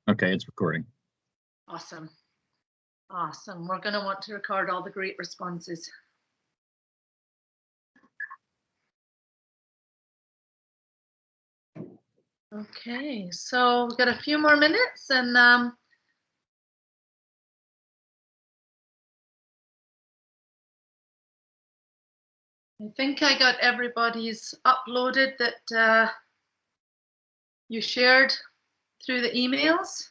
Okay, it's recording. Awesome. Awesome. We're going to want to record all the great responses. Okay, so we've got a few more minutes, and I think I got everybody's uploaded that you shared through the emails.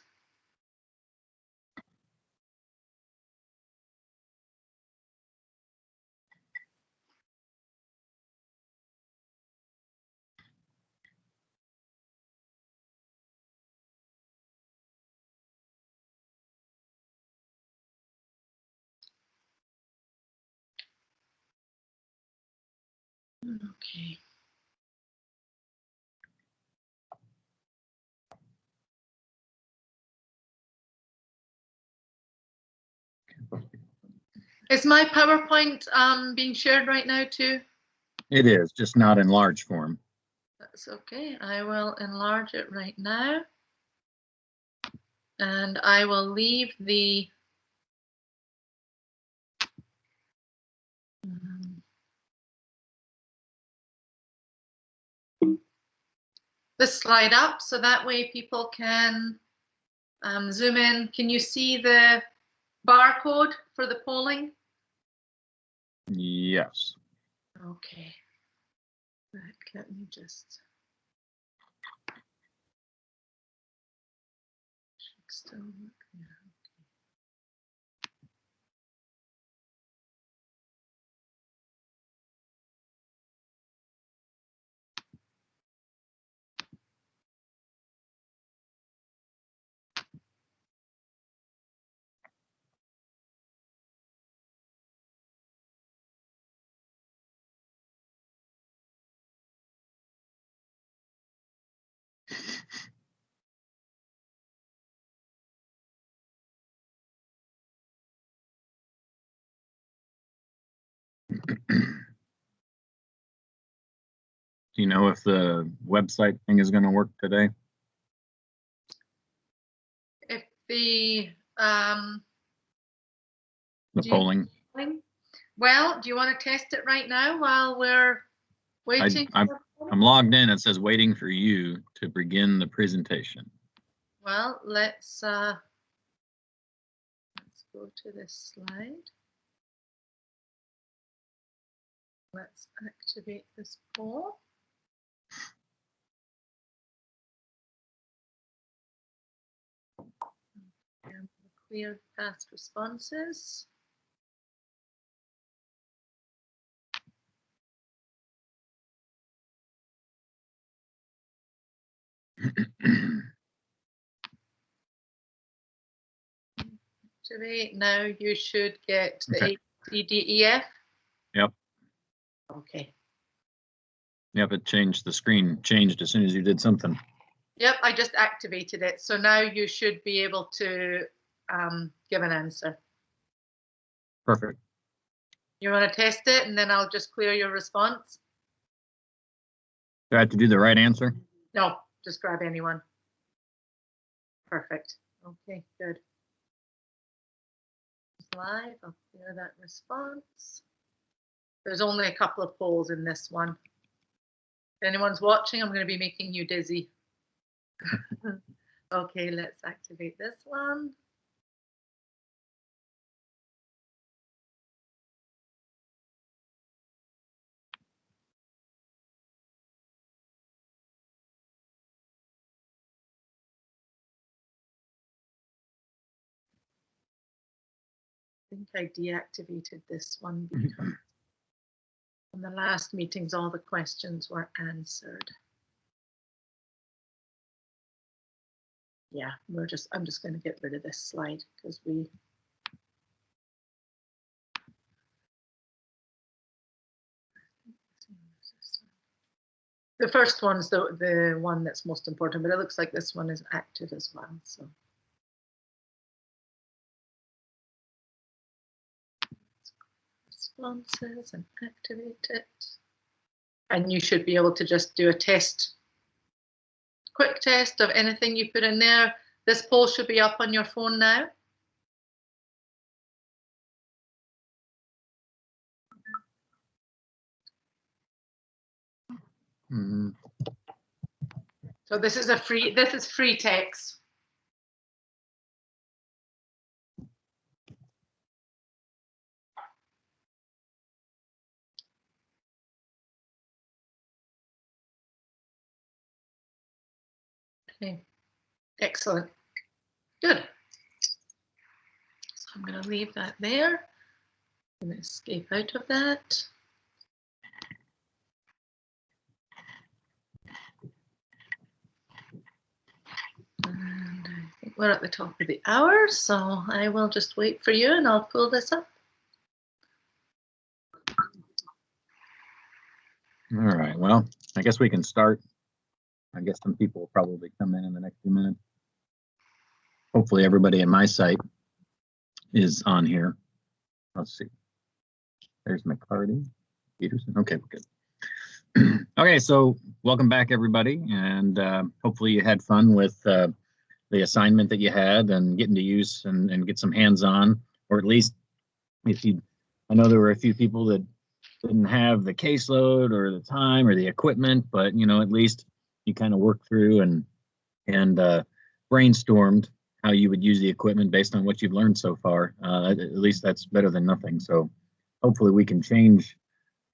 Okay. Is my PowerPoint being shared right now too? It is, just not in large form. That's okay. I will enlarge it right now. And I will leave the this slide up so that way people can zoom in. Can you see the barcode for the polling? Yes. Okay. Right, let me just. Should still work. Yeah. Do you know if the website thing is going to work today? If the polling. Well, do you want to test it right now while we're waiting? I'm logged in. It says waiting for you to begin the presentation. Well, let's go to this slide. Let's activate this poll. And clear past responses. Today, now you should get the Okay. ADDEF. Yep. Okay. Yep, it changed. The screen changed as soon as you did something. Yep, I just activated it. So now you should be able to give an answer. Perfect. You want to test it and then I'll just clear your response? Do I have to do the right answer? No, just grab anyone. Perfect. Okay, good. Live, I'll clear that response. There's only a couple of polls in this one. If anyone's watching, I'm going to be making you dizzy. Okay, let's activate this one. I think I deactivated this one because in the last meetings, all the questions were answered. Yeah, I'm just going to get rid of this slide because the first one's the one that's most important, but it looks like this one is active as well. So responses and activate it. And you should be able to just do a test, quick test of anything you put in there. This poll should be up on your phone now. Mm-hmm. So this is free text. Okay, excellent, good. So I'm going to leave that there. I'm going to escape out of that. And I think we're at the top of the hour, so I will just wait for you and I'll pull this up. All right, well, I guess we can start. I guess some people will probably come in the next few minutes. Hopefully everybody in my site is on here. Let's see. There's McCarty, Peterson. Okay, we're good. Okay, so welcome back, everybody, and hopefully you had fun with the assignment that you had and getting to use and get some hands-on, or at least if you, I know there were a few people that didn't have the caseload or the time or the equipment, but you know, at least you kind of worked through and brainstormed how you would use the equipment based on what you've learned so far. At least that's better than nothing. So hopefully we can change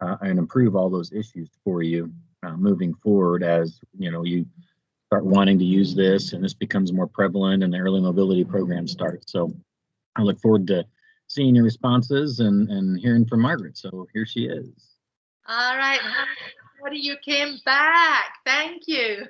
and improve all those issues for you moving forward as you know you start wanting to use this and this becomes more prevalent and the early mobility program starts. So I look forward to seeing your responses and hearing from Margaret. So here she is. All right, everybody, you came back. Thank you.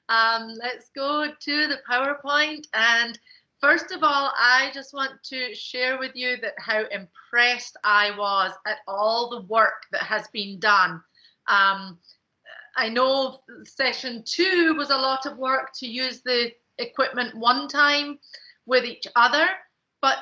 Let's go to the PowerPoint. And first of all, I just want to share with you that how impressed I was at all the work that has been done. I know session 2 was a lot of work to use the equipment one time with each other, but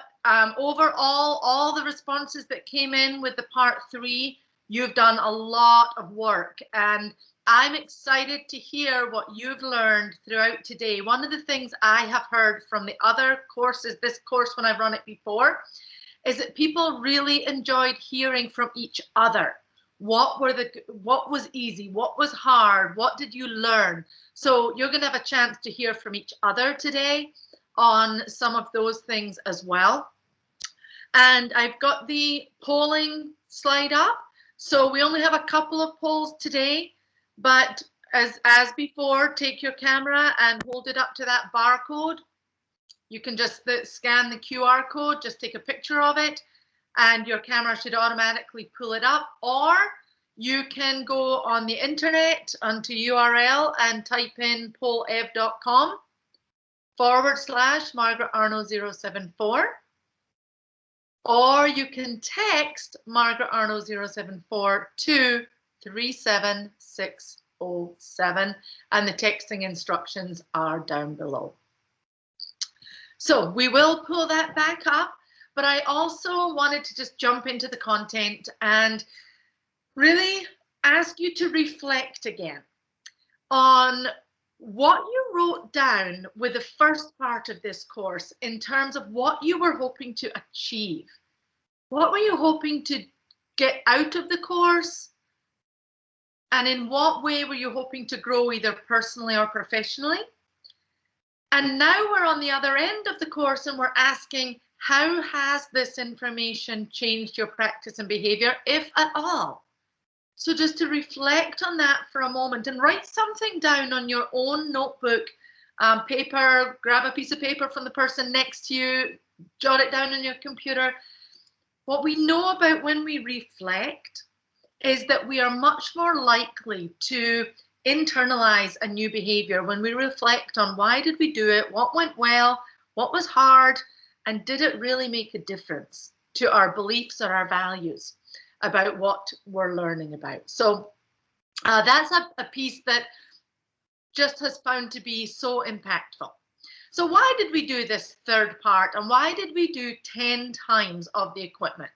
overall, all the responses that came in with the part 3, you've done a lot of work, and I'm excited to hear what you've learned throughout today. One of the things I have heard from the other courses, this course when I've run it before, is that people really enjoyed hearing from each other. What was easy? What was hard? What did you learn? So you're going to have a chance to hear from each other today on some of those things as well. And I've got the polling slide up. So we only have a couple of polls today, but as before, take your camera and hold it up to that barcode. You can just scan the QR code, just take a picture of it, and your camera should automatically pull it up. Or you can go on the internet onto URL and type in pollev.com/Margaret Arno 074. Or you can text Margaret Arno 074 to 37607, and the texting instructions are down below. So we will pull that back up, but I also wanted to just jump into the content and really ask you to reflect again on what you wrote down with the first part of this course in terms of what you were hoping to achieve. What were you hoping to get out of the course? And in what way were you hoping to grow either personally or professionally? And now we're on the other end of the course and we're asking, how has this information changed your practice and behavior, if at all? So just to reflect on that for a moment and write something down on your own notebook, paper, grab a piece of paper from the person next to you, jot it down on your computer. What we know about when we reflect is that we are much more likely to internalize a new behavior when we reflect on why did we do it, what went well, what was hard, and did it really make a difference to our beliefs or our values about what we're learning about. So that's a piece that just has found to be so impactful. So why did we do this third part, and why did we do 10 times of the equipment?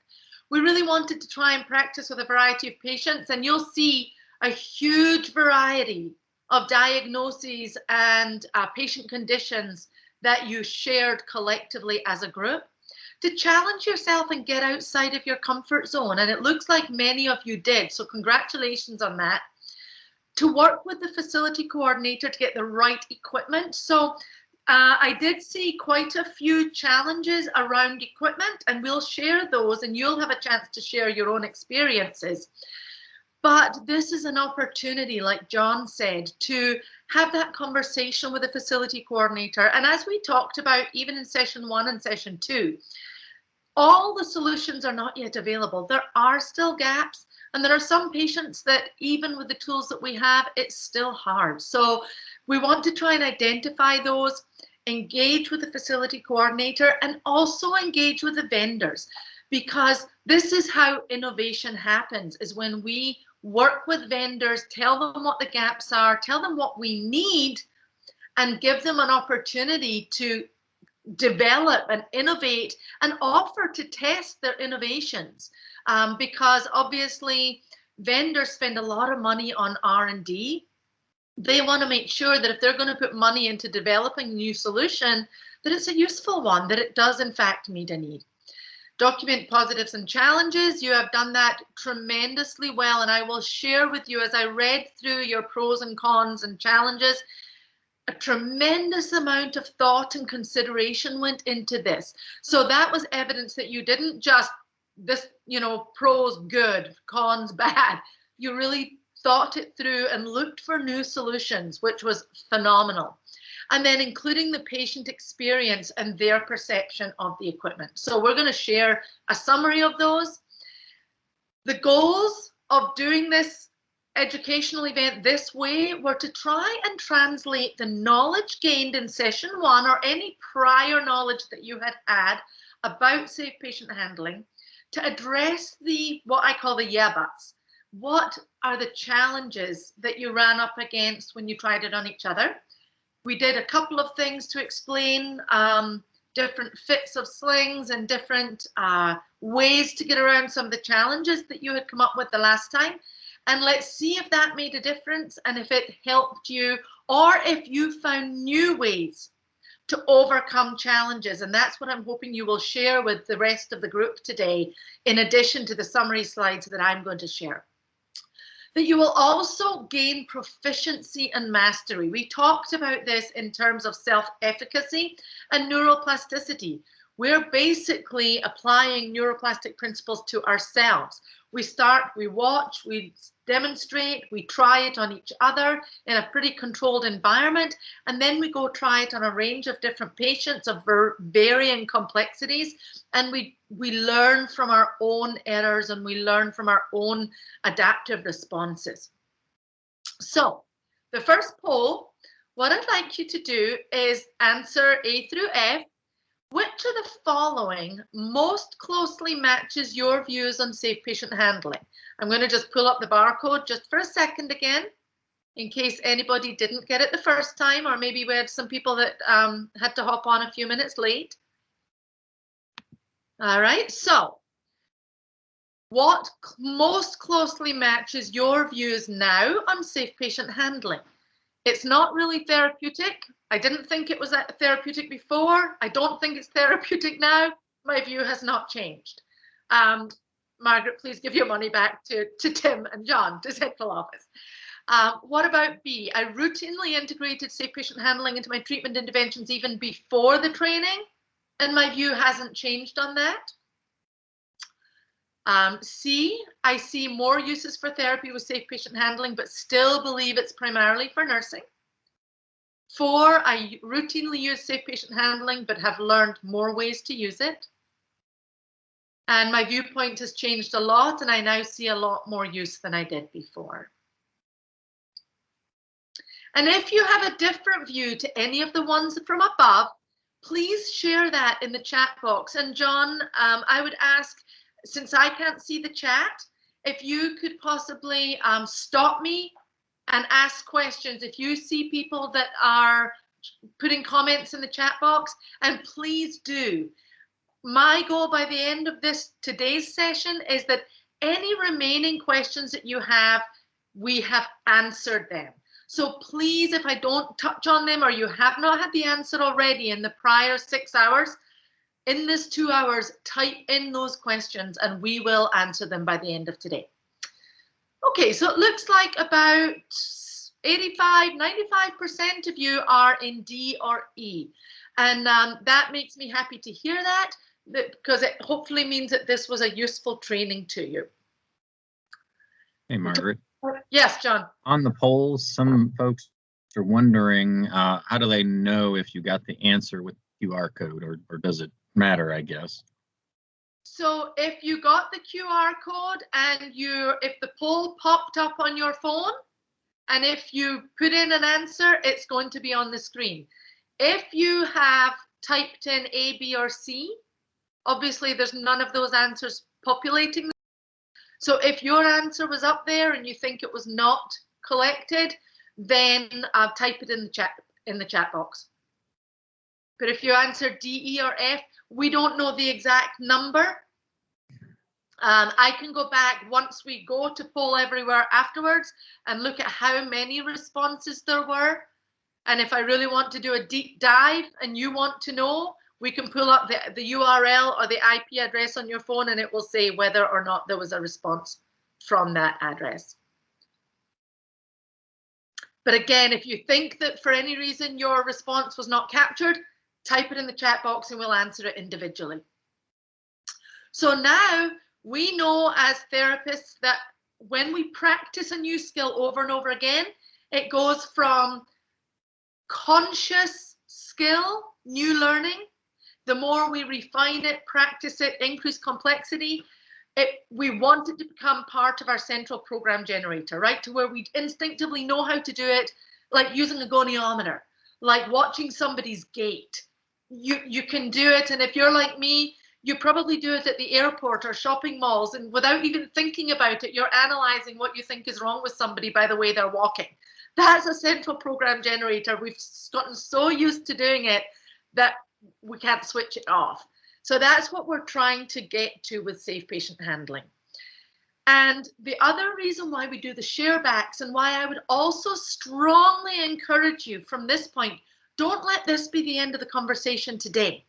We really wanted to try and practice with a variety of patients, and you'll see a huge variety of diagnoses and patient conditions that you shared collectively as a group, to challenge yourself and get outside of your comfort zone. And it looks like many of you did, so congratulations on that. To work with the facility coordinator to get the right equipment. So I did see quite a few challenges around equipment, and we'll share those and you'll have a chance to share your own experiences. But this is an opportunity, like John said, to have that conversation with a facility coordinator. And as we talked about, even in session 1 and session 2, all the solutions are not yet available. There are still gaps, and there are some patients that even with the tools that we have, it's still hard. So we want to try and identify those, engage with the facility coordinator, and also engage with the vendors, because this is how innovation happens, is when we work with vendors, tell them what the gaps are, tell them what we need, and give them an opportunity to develop and innovate and offer to test their innovations. Because obviously vendors spend a lot of money on R&D. They want to make sure that if they're going to put money into developing a new solution, that it's a useful one, that it does in fact meet a need. Document positives and challenges. You have done that tremendously well, and I will share with you, as I read through your pros and cons and challenges, a tremendous amount of thought and consideration went into this. So that was evidence that you didn't just, this, you know, pros good, cons bad. You really thought it through and looked for new solutions, which was phenomenal. And then including the patient experience and their perception of the equipment. So we're going to share a summary of those. The goals of doing this educational event this way were to try and translate the knowledge gained in session 1 or any prior knowledge that you had had about safe patient handling to address the, what I call the yeah buts. What are the challenges that you ran up against when you tried it on each other? We did a couple of things to explain different fits of slings and different ways to get around some of the challenges that you had come up with the last time. And let's see if that made a difference and if it helped you, or if you found new ways to overcome challenges. And that's what I'm hoping you will share with the rest of the group today, in addition to the summary slides that I'm going to share. That you will also gain proficiency and mastery. We talked about this in terms of self-efficacy and neuroplasticity. We're basically applying neuroplastic principles to ourselves. We start, we watch, we demonstrate, we try it on each other in a pretty controlled environment, and then we go try it on a range of different patients of varying complexities, and we learn from our own errors and we learn from our own adaptive responses. So the first poll, what I'd like you to do is answer A through F. Which of the following most closely matches your views on safe patient handling? I'm going to just pull up the barcode just for a second again, in case anybody didn't get it the first time, or maybe we had some people that had to hop on a few minutes late. All right, so what most closely matches your views now on safe patient handling? It's not really therapeutic. I didn't think it was therapeutic before. I don't think it's therapeutic now. My view has not changed. Margaret, please give your money back to Tim and John, to central office. What about B? I routinely integrated safe patient handling into my treatment interventions even before the training, and my view hasn't changed on that. C, I see more uses for therapy with safe patient handling, but still believe it's primarily for nursing. 4, I routinely use safe patient handling, but have learned more ways to use it. And my viewpoint has changed a lot, and I now see a lot more use than I did before. And if you have a different view to any of the ones from above, please share that in the chat box. And John, I would ask, since I can't see the chat, if you could possibly stop me and ask questions. If you see people that are putting comments in the chat box, and please do. My goal by the end of today's session is that any remaining questions that you have, we have answered them. So please, if I don't touch on them or you have not had the answer already in the prior 6 hours, in this 2 hours, type in those questions and we will answer them by the end of today. Okay, so it looks like about 95% of you are in D or E. And that makes me happy to hear that because it hopefully means that this was a useful training to you. Hey, Margaret. Yes, John. On the polls, some folks are wondering, how do they know if you got the answer with QR code, or does it matter, I guess? So if you got the QR code and if the poll popped up on your phone, and if you put in an answer, it's going to be on the screen. If you have typed in A, B, or C, obviously there's none of those answers populating. So if your answer was up there and you think it was not collected, then type it in the chat box. But if you answered D, E, or F, we don't know the exact number. I can go back once we go to Poll Everywhere afterwards and look at how many responses there were. And if I really want to do a deep dive and you want to know, we can pull up the URL or the IP address on your phone and it will say whether or not there was a response from that address. But again, if you think that for any reason your response was not captured, type it in the chat box and we'll answer it individually. So now we know as therapists that when we practice a new skill over and over again, it goes from conscious skill, new learning. The more we refine it, practice it, increase complexity, we want it to become part of our central program generator, right? To where we instinctively know how to do it, like using a goniometer, like watching somebody's gait. You can do it, and if you're like me, you probably do it at the airport or shopping malls, and without even thinking about it, you're analyzing what you think is wrong with somebody by the way they're walking. That's a central program generator. We've gotten so used to doing it that we can't switch it off. So that's what we're trying to get to with safe patient handling. And the other reason why we do the share backs, and why I would also strongly encourage you from this point, don't let this be the end of the conversation today.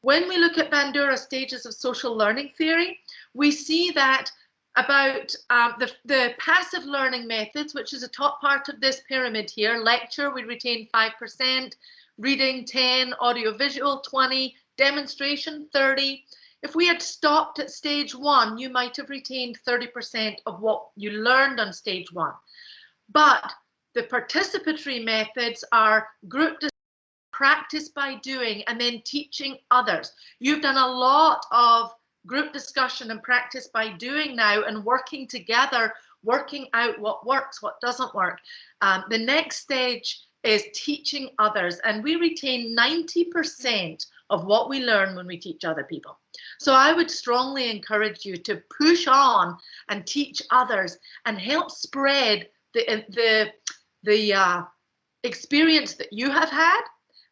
When we look at Bandura stages of social learning theory, we see that about the passive learning methods, which is a top part of this pyramid here. Lecture, we retain 5%, reading 10, audiovisual 20, demonstration 30. If we had stopped at stage 1, you might have retained 30% of what you learned on stage 1. But the participatory methods are group practice by doing and then teaching others. You've done a lot of group discussion and practice by doing now and working together, working out what works, what doesn't work. The next stage is teaching others, and we retain 90% of what we learn when we teach other people. So I would strongly encourage you to push on and teach others and help spread the experience that you have had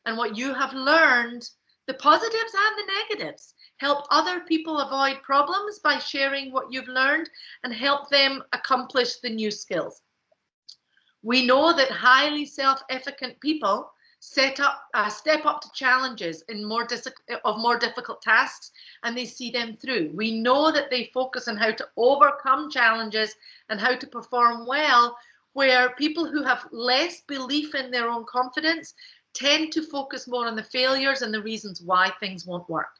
and what you have learned, the positives and the negatives. Help other people avoid problems by sharing what you've learned and help them accomplish the new skills. We know that highly self-efficacious people step up to challenges in more difficult tasks, and they see them through. We know that they focus on how to overcome challenges and how to perform well, where people who have less belief in their own confidence tend to focus more on the failures and the reasons why things won't work.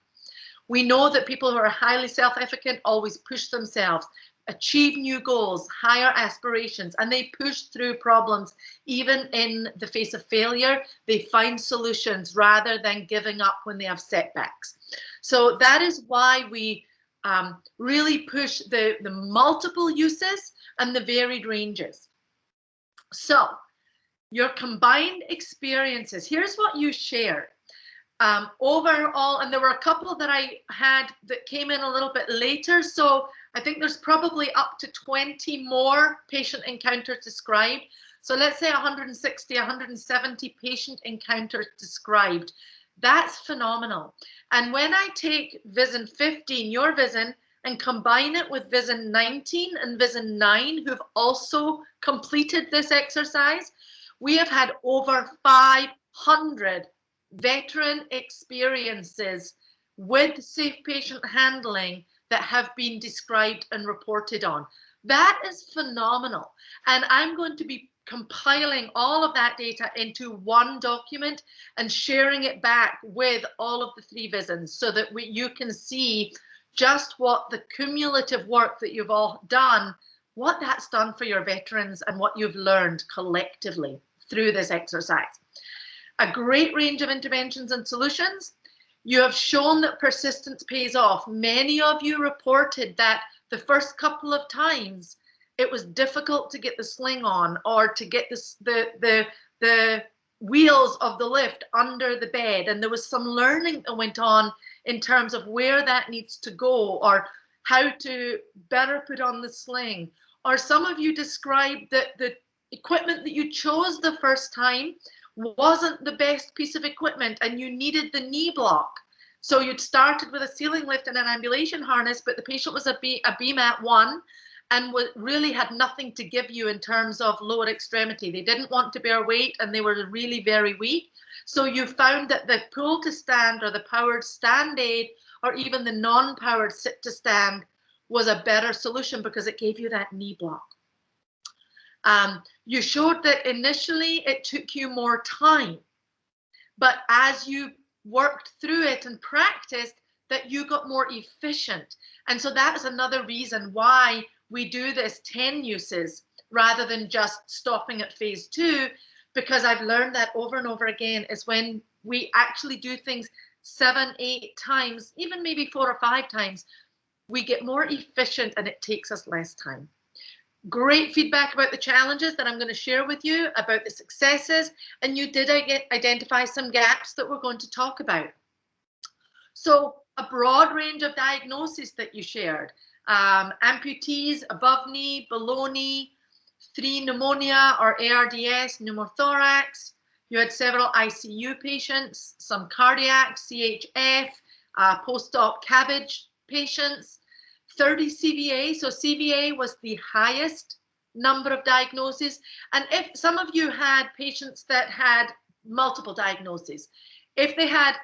We know that people who are highly self-efficacious always push themselves, achieve new goals, higher aspirations, and they push through problems. Even in the face of failure, they find solutions rather than giving up when they have setbacks. So that is why we really push the multiple uses and the varied ranges. So your combined experiences, here's what you shared. Overall, and there were a couple that I had that came in a little bit later, so I think there's probably up to 20 more patient encounters described. So let's say 160, 170 patient encounters described. That's phenomenal. And when I take VISN 15, your VISN, and combine it with VISN 19 and VISN 9, who've also completed this exercise, we have had over 500 veteran experiences with safe patient handling that have been described and reported on. That is phenomenal. And I'm going to be compiling all of that data into one document and sharing it back with all of the 3 VISNs so that you can see just what the cumulative work that you've all done, what that's done for your veterans and what you've learned collectively through this exercise. A great range of interventions and solutions. You have shown that persistence pays off. Many of you reported that the first couple of times it was difficult to get the sling on or to get the wheels of the lift under the bed, and there was some learning that went on in terms of where that needs to go or how to better put on the sling. Or some of you described that the equipment that you chose the first time wasn't the best piece of equipment and you needed the knee block. So you'd started with a ceiling lift and an ambulation harness, but the patient was a BMAT 1 and really had nothing to give you in terms of lower extremity. They didn't want to bear weight and they were really very weak. So you found that the pull to stand or the powered stand aid or even the non-powered sit to stand was a better solution because it gave you that knee block. You showed that initially it took you more time, but as you worked through it and practiced, that you got more efficient. And so that is another reason why we do this 10 uses rather than just stopping at phase 2, because I've learned that over and over again is when we actually do things 7, 8 times, even maybe 4 or 5 times, we get more efficient and it takes us less time. Great feedback about the challenges that I'm going to share with you, about the successes, and you did identify some gaps that we're going to talk about. So a broad range of diagnoses that you shared, amputees, above knee, below knee, 3 pneumonia or ARDS, pneumothorax. You had several ICU patients, some cardiac, CHF, post-op CABG patients, 30 CVA. So CVA was the highest number of diagnoses. And if some of you had patients that had multiple diagnoses, if they had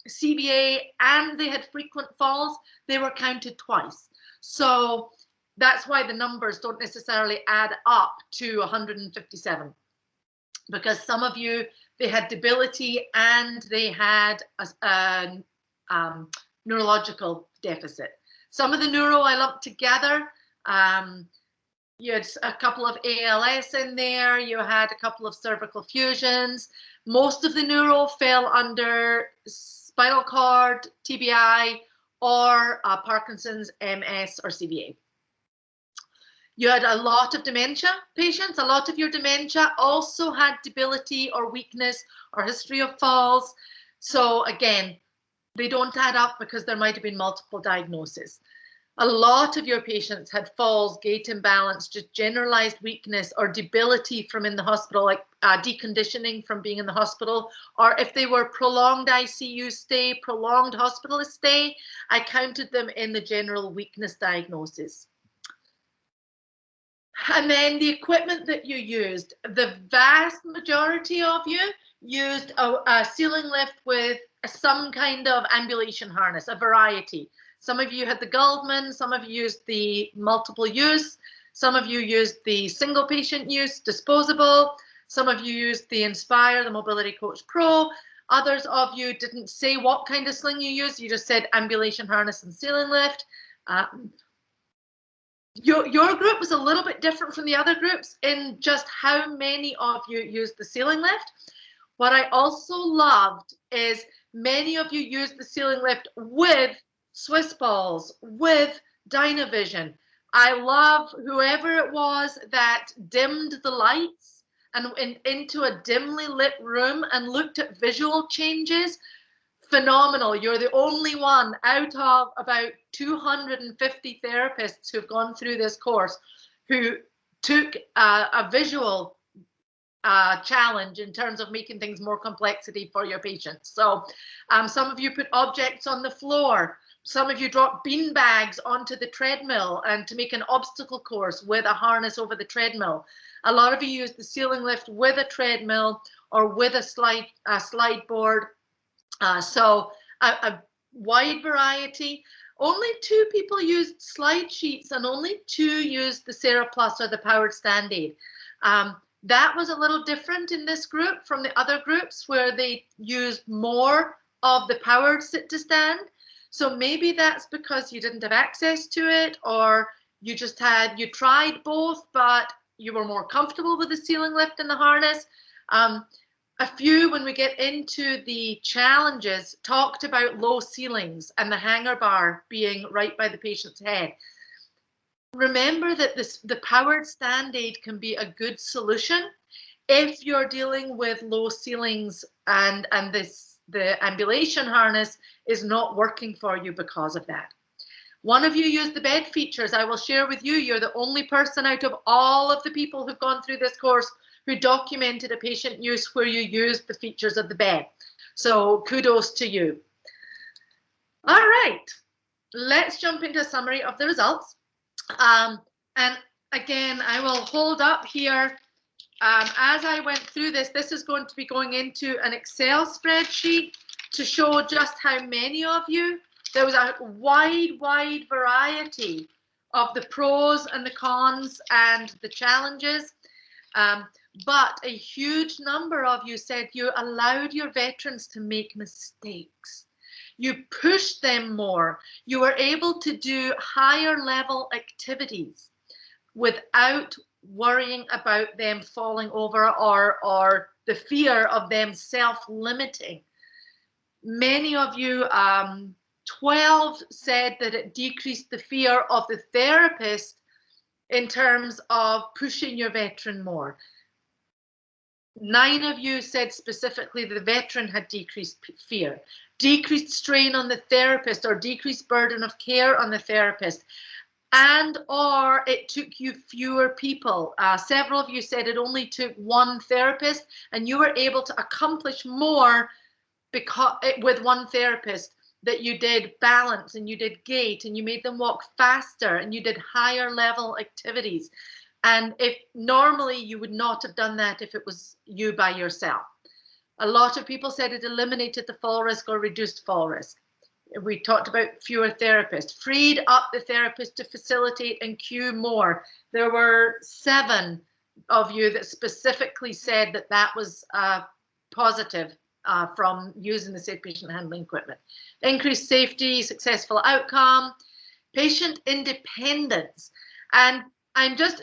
CVA and they had frequent falls, they were counted twice. So that's why the numbers don't necessarily add up to 157, because some of you, they had debility and they had a neurological deficit. Some of the neuro I lumped together. You had a couple of ALS in there. You had a couple of cervical fusions. Most of the neuro fell under spinal cord, TBI, or Parkinson's, MS, or CVA. You had a lot of dementia patients. A lot of your dementia also had debility or weakness or history of falls. So again, they don't add up because there might have been multiple diagnoses. A lot of your patients had falls, gait imbalance, just generalized weakness or debility from in the hospital, like deconditioning from being in the hospital, or if they were prolonged ICU stay, prolonged hospital stay, I counted them in the general weakness diagnosis. And then the equipment that you used, the vast majority of you used a ceiling lift with some kind of ambulation harness, a variety. Some of you had the Goldman, some of you used the multiple use, some of you used the single patient use, disposable, some of you used the Inspire, the Mobility Coach Pro, others of you didn't say what kind of sling you used, you just said ambulation harness and ceiling lift. Your group was a little bit different from the other groups in just how many of you used the ceiling lift. What I also loved is many of you used the ceiling lift with Swiss balls, with Dynavision. I love whoever it was that dimmed the lights and went into a dimly lit room and looked at visual changes. Phenomenal. You're the only one out of about 250 therapists who've gone through this course who took a visual challenge in terms of making things more complexity for your patients. So some of you put objects on the floor. Some of you drop bean bags onto the treadmill and to make an obstacle course with a harness over the treadmill. A lot of you use the ceiling lift with a treadmill or with a slide board. So a wide variety. Only 2 people used slide sheets and only 2 used the Sarah Plus or the powered stand aid. That was a little different in this group from the other groups where they used more of the powered sit to stand. So maybe that's because you didn't have access to it, or you tried both, but you were more comfortable with the ceiling lift and the harness. A few, when we get into the challenges, talked about low ceilings and the hanger bar being right by the patient's head. Remember that the powered stand aid can be a good solution if you're dealing with low ceilings and the ambulation harness is not working for you because of that. One of you used the bed features. I will share with you, you're the only person out of all of the people who've gone through this course who documented a patient use where you used the features of the bed. So kudos to you. All right, let's jump into a summary of the results. And again, I will hold up here. As I went through this, this is going to be going into an Excel spreadsheet to show just how many of you. There was a wide variety of the pros and the cons and the challenges. But a huge number of you said you allowed your veterans to make mistakes. You pushed them more. You were able to do higher level activities without worrying about them falling over or the fear of them self-limiting. Many of you, 12 said that it decreased the fear of the therapist in terms of pushing your veteran more. 9 of you said specifically the veteran had decreased fear, decreased strain on the therapist or decreased burden of care on the therapist, and or it took you fewer people. Several of you said it only took 1 therapist and you were able to accomplish more because with 1 therapist, that you did balance and you did gait and you made them walk faster and you did higher level activities. And if normally you would not have done that if it was you by yourself. A lot of people said it eliminated the fall risk or reduced fall risk. We talked about fewer therapists, freed up the therapist to facilitate and queue more. There were 7 of you that specifically said that that was positive from using the safe patient handling equipment. Increased safety, successful outcome, patient independence. And I'm just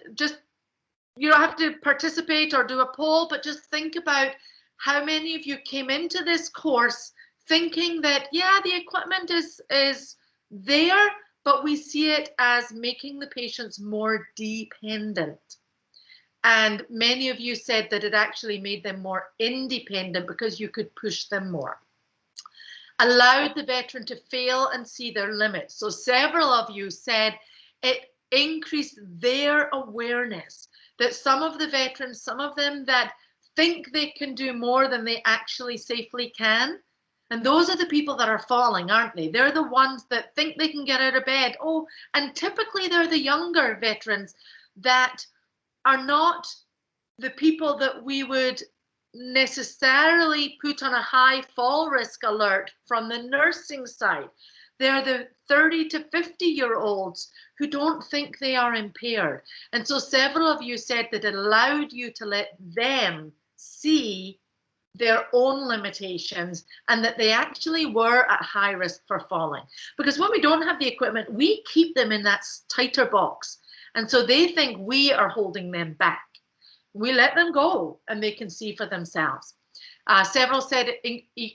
you don't have to participate or do a poll, but just think about how many of you came into this course thinking that, yeah, the equipment is there, but we see it as making the patients more dependent. And many of you said that it actually made them more independent because you could push them more. Allowed the veteran to fail and see their limits. So several of you said it increased their awareness that some of the veterans, some of them that think they can do more than they actually safely can. And those are the people that are falling, aren't they? They're the ones that think they can get out of bed. Oh, and typically they're the younger veterans that are not the people that we would necessarily put on a high fall risk alert from the nursing side. They're the 30 to 50-year-olds who don't think they are impaired. And so several of you said that it allowed you to let them see their own limitations and that they actually were at high risk for falling. Because when we don't have the equipment, we keep them in that tighter box. And so they think we are holding them back. We let them go and they can see for themselves. Several said, easy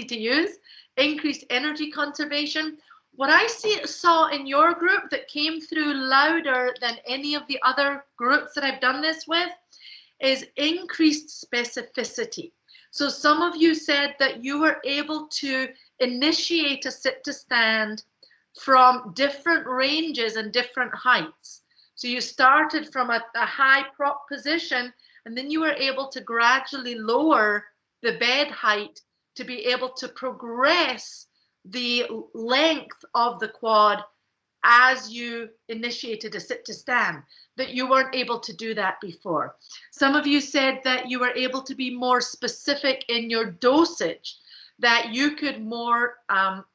to use, increased energy conservation. What I saw in your group that came through louder than any of the other groups that I've done this with is increased specificity. So some of you said that you were able to initiate a sit to stand from different ranges and different heights. So you started from a high prop position and then you were able to gradually lower the bed height to be able to progress the length of the quad as you initiated a sit to stand, that you weren't able to do that before. Some of you said that you were able to be more specific in your dosage, that you could more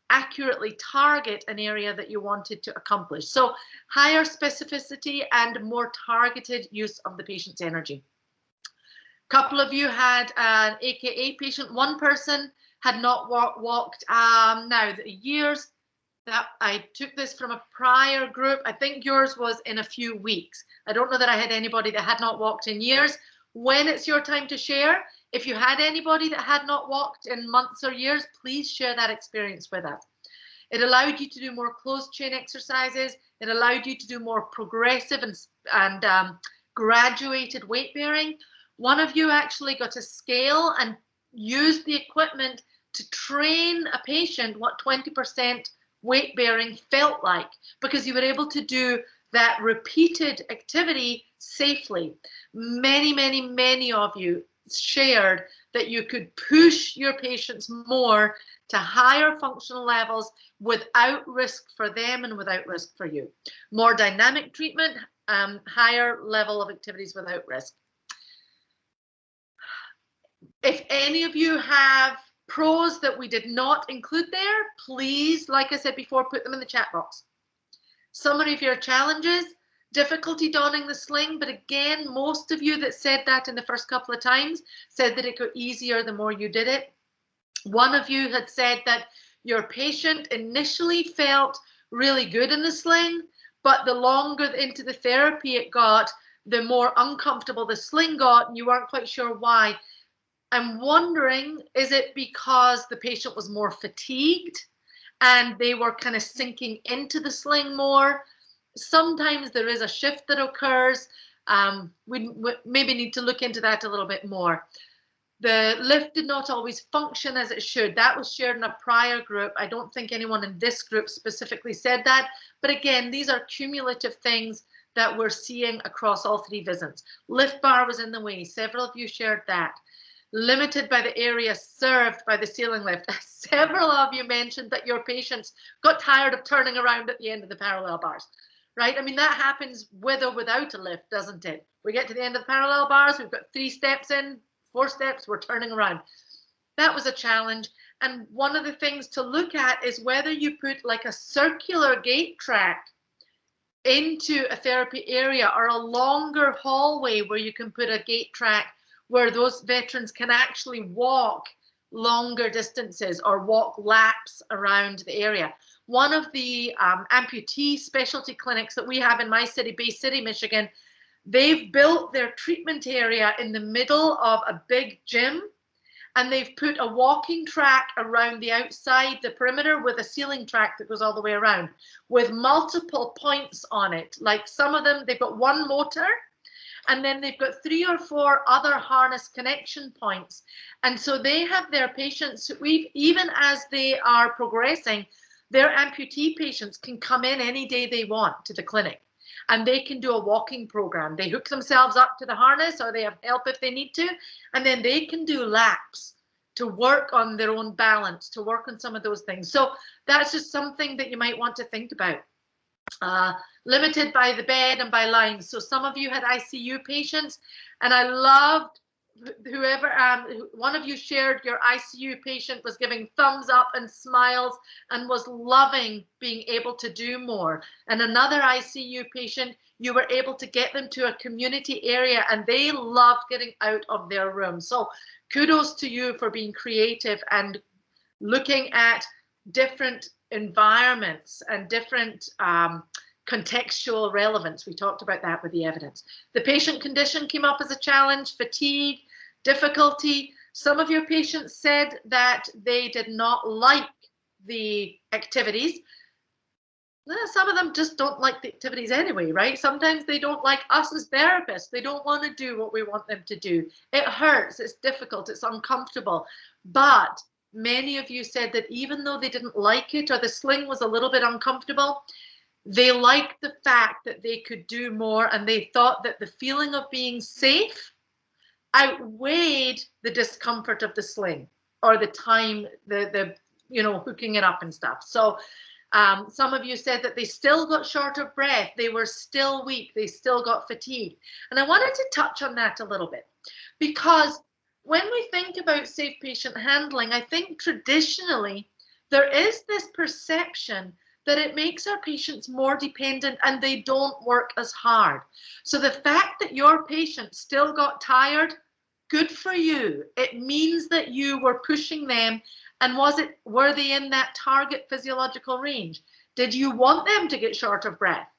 accurately target an area that you wanted to accomplish. So higher specificity and more targeted use of the patient's energy. A couple of you had an AKA patient. One person had not walked now years. That I took this from a prior group. I think yours was in a few weeks. I don't know that I had anybody that had not walked in years. When it's your time to share, if you had anybody that had not walked in months or years, please share that experience with us. It allowed you to do more closed chain exercises. It allowed you to do more progressive and graduated weight bearing. One of you actually got a scale and used the equipment to train a patient what 20% weight bearing felt like, because you were able to do that repeated activity safely. Many of you shared that you could push your patients more to higher functional levels without risk for them and without risk for you. More dynamic treatment, higher level of activities without risk. If any of you have pros that we did not include there, please, like I said before, put them in the chat box. Summary of your challenges: difficulty donning the sling, but again, most of you that said that in the first couple of times said that it got easier the more you did it. One of you had said that your patient initially felt really good in the sling, but the longer into the therapy it got, the more uncomfortable the sling got, and you weren't quite sure why. I'm wondering, is it because the patient was more fatigued and they were kind of sinking into the sling more? Sometimes there is a shift that occurs. We maybe need to look into that a little bit more. The lift did not always function as it should. That was shared in a prior group. I don't think anyone in this group specifically said that. But again, these are cumulative things that we're seeing across all three VISNs. Lift bar was in the way. Several of you shared that. Limited by the area served by the ceiling lift. Several of you mentioned that your patients got tired of turning around at the end of the parallel bars, right? I mean, that happens with or without a lift, doesn't it? We get to the end of the parallel bars, we've got 3 steps in, 4 steps, we're turning around. That was a challenge. And one of the things to look at is whether you put like a circular gait track into a therapy area or a longer hallway where you can put a gait track where those veterans can actually walk longer distances or walk laps around the area. One of the amputee specialty clinics that we have in my city, Bay City, Michigan, they've built their treatment area in the middle of a big gym, and they've put a walking track around the outside, the perimeter, with a ceiling track that goes all the way around with multiple points on it. Like some of them, they've got one motor, and then they've got 3 or 4 other harness connection points. And so they have their patients, even as they are progressing, their amputee patients can come in any day they want to the clinic, and they can do a walking program. They hook themselves up to the harness, or they have help if they need to, and then they can do laps to work on their own balance, to work on some of those things. So that's just something that you might want to think about. Limited by the bed and by lines. So some of you had ICU patients, and I loved whoever, one of you shared your ICU patient was giving thumbs up and smiles and was loving being able to do more. And another ICU patient, you were able to get them to a community area and they loved getting out of their room. So kudos to you for being creative and looking at different environments and different contextual relevance. We talked about that with the evidence. The patient condition came up as a challenge: fatigue, difficulty. Some of your patients said that they did not like the activities. Some of them just don't like the activities anyway, right? Sometimes they don't like us as therapists. They don't want to do what we want them to do. It hurts, it's difficult, it's uncomfortable. But many of you said that even though they didn't like it or the sling was a little bit uncomfortable, they liked the fact that they could do more, and they thought that the feeling of being safe outweighed the discomfort of the sling or the time, the hooking it up and stuff. So some of you said that they still got short of breath, they were still weak, they still got fatigued. And I wanted to touch on that a little bit, because when we think about safe patient handling, I think traditionally there is this perception that it makes our patients more dependent and they don't work as hard. So the fact that your patient still got tired, good for you. It means that you were pushing them. And were they in that target physiological range? Did you want them to get short of breath?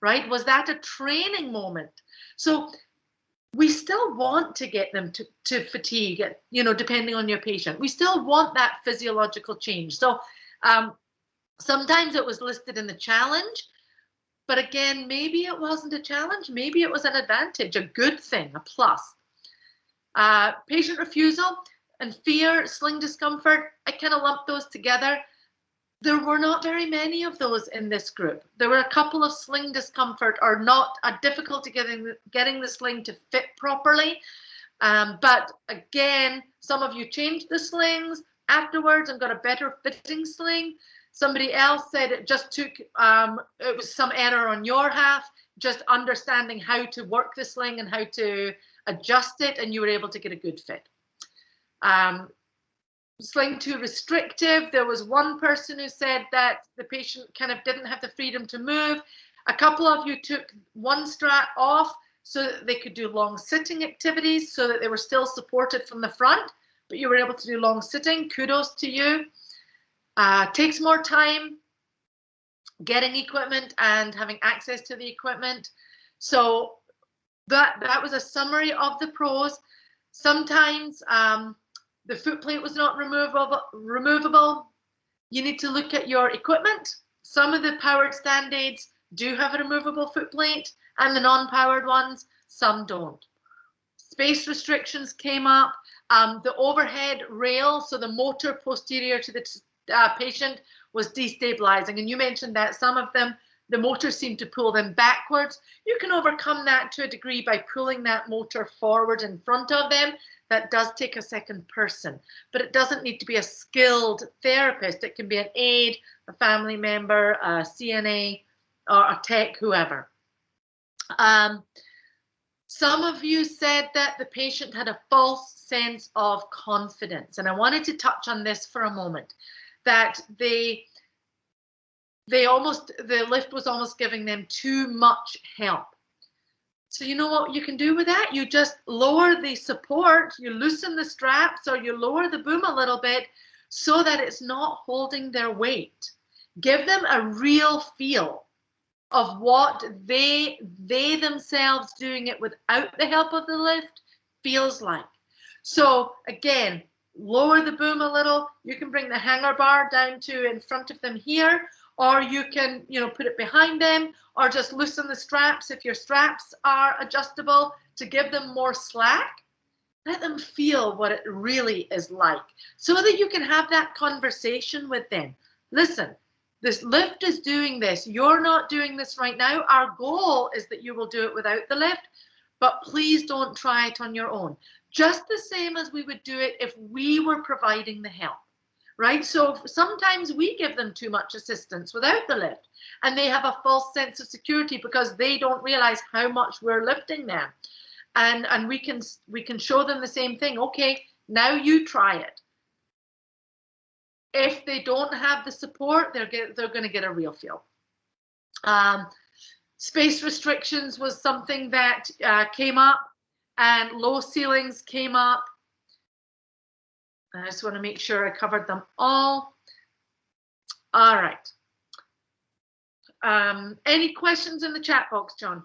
Right? Was that a training moment? So we still want to get them to fatigue, depending on your patient. We still want that physiological change. So sometimes it was listed in the challenge, but again, maybe it wasn't a challenge. Maybe it was an advantage, a good thing, a plus. Patient refusal and fear, sling discomfort, I kind of lumped those together. There were not very many of those in this group. There were a couple of sling discomfort or not a difficulty getting the sling to fit properly. But again, some of you changed the slings afterwards and got a better fitting sling. Somebody else said it just took, it was some error on your half, just understanding how to work the sling and how to adjust it, and you were able to get a good fit. Sling too restrictive. There was one person who said that the patient kind of didn't have the freedom to move. A couple of you took one strap off so that they could do long sitting activities, so that they were still supported from the front, but you were able to do long sitting. Kudos to you. Takes more time getting equipment and having access to the equipment. So that was a summary of the pros. Sometimes the foot plate was not removable. You need to look at your equipment. Some of the powered stand aids do have a removable foot plate, and the non-powered ones, some don't. Space restrictions came up. The overhead rail, so the motor posterior to the patient, was destabilizing. And you mentioned that some of them, the motor seemed to pull them backwards. You can overcome that to a degree by pulling that motor forward in front of them. That does take a second person, but it doesn't need to be a skilled therapist. It can be an aide, a family member, a CNA, or a tech, whoever. Some of you said that the patient had a false sense of confidence, and I wanted to touch on this for a moment, that the lift was almost giving them too much help. So you know what you can do with that? You just lower the support, you loosen the straps, or you lower the boom a little bit so that it's not holding their weight. Give them a real feel of what they themselves doing it without the help of the lift feels like. So again, lower the boom a little. You can bring the hanger bar down to in front of them here, or you can, put it behind them, or just loosen the straps if your straps are adjustable to give them more slack. Let them feel what it really is like so that you can have that conversation with them. Listen, this lift is doing this. You're not doing this right now. Our goal is that you will do it without the lift, but please don't try it on your own. Just the same as we would do it if we were providing the help. Right? So sometimes we give them too much assistance without the lift, and they have a false sense of security because they don't realize how much we're lifting them. And we can show them the same thing. Okay, now you try it. If they don't have the support, they're going to get a real feel. Space restrictions was something that came up, and low ceilings came up. I just want to make sure I covered them all. All right. Any questions in the chat box, John?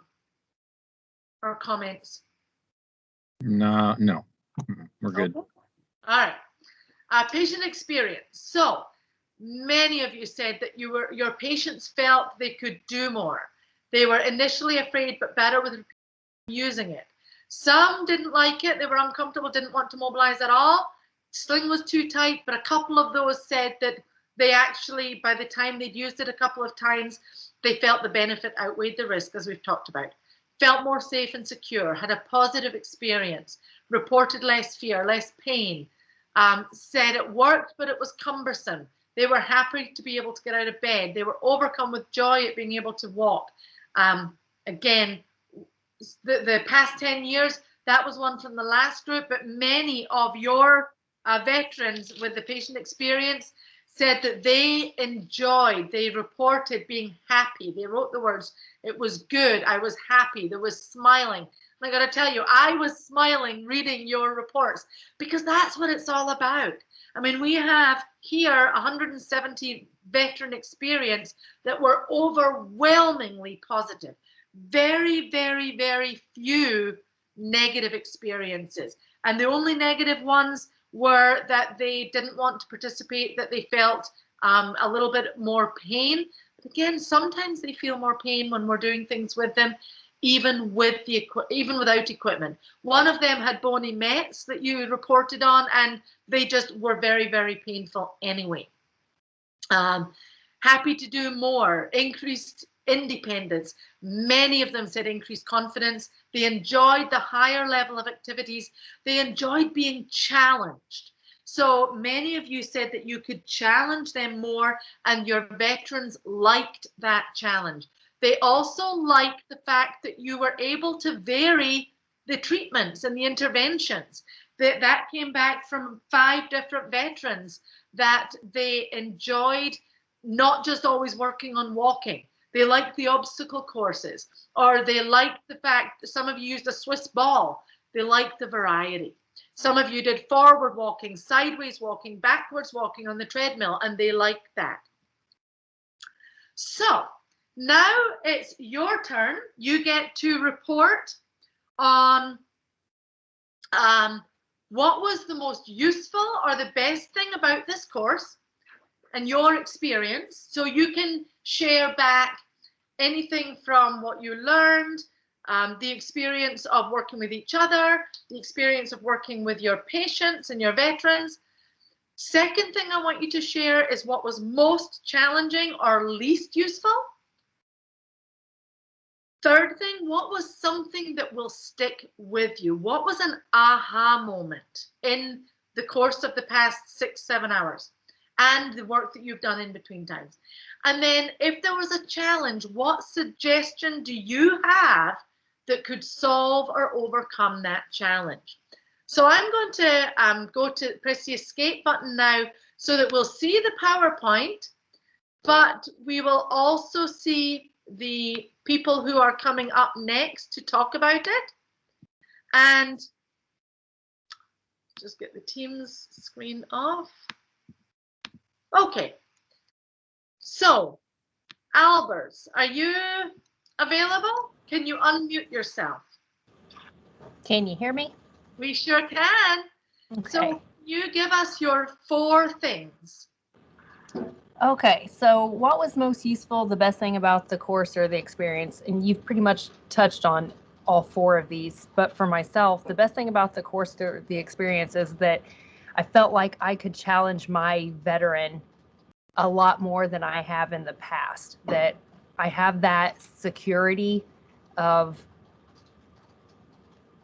Or comments? No. We're good. Okay. All right. Patient experience. So many of you said that your patients felt they could do more. They were initially afraid, but better with using it. Some didn't like it. They were uncomfortable, didn't want to mobilize at all. Sling was too tight, but a couple of those said that they actually, by the time they'd used it a couple of times, they felt the benefit outweighed the risk, as we've talked about. Felt more safe and secure, had a positive experience, reported less fear, less pain, said it worked, but it was cumbersome. They were happy to be able to get out of bed. They were overcome with joy at being able to walk. Again, the past 10 years, that was one from the last group, but many of your veterans with the patient experience said that they enjoyed, they reported being happy. They wrote the words, it was good, I was happy, there was smiling. And I got to tell you, I was smiling reading your reports because that's what it's all about. I mean, we have here 170 veteran experience that were overwhelmingly positive. Very, very, very few negative experiences. And the only negative ones were that they didn't want to participate, that they felt a little bit more pain. But again, sometimes they feel more pain when we're doing things with them, even without equipment. One of them had bony mets that you reported on, and they just were very, very painful anyway. Happy to do more, increased independence. Many of them said increased confidence. They enjoyed the higher level of activities. They enjoyed being challenged. So many of you said that you could challenge them more, and your veterans liked that challenge. They also liked the fact that you were able to vary the treatments and the interventions. That came back from 5 different veterans, that they enjoyed not just always working on walking. They liked the obstacle courses, or they liked the fact that some of you used a Swiss ball. They liked the variety. Some of you did forward walking, sideways walking, backwards walking on the treadmill, and they liked that. So now it's your turn. You get to report on what was the most useful or the best thing about this course and your experience. So you can share back anything from what you learned, the experience of working with each other, the experience of working with your patients and your veterans. Second thing I want you to share is what was most challenging or least useful. Third thing, what was something that will stick with you? What was an aha moment in the course of the past 6-7 hours and the work that you've done in between times? And then if there was a challenge, what suggestion do you have that could solve or overcome that challenge? So I'm going to press the escape button now so that we'll see the PowerPoint, but we will also see the people who are coming up next to talk about it. And just get the Teams screen off. Okay. So, Albers, are you available? Can you unmute yourself? Can you hear me? We sure can. Okay. So you give us your 4 things. Okay, so what was most useful, the best thing about the course or the experience? And you've pretty much touched on all 4 of these, but for myself, the best thing about the course or the experience is that I felt like I could challenge my veteran a lot more than I have in the past, that I have that security of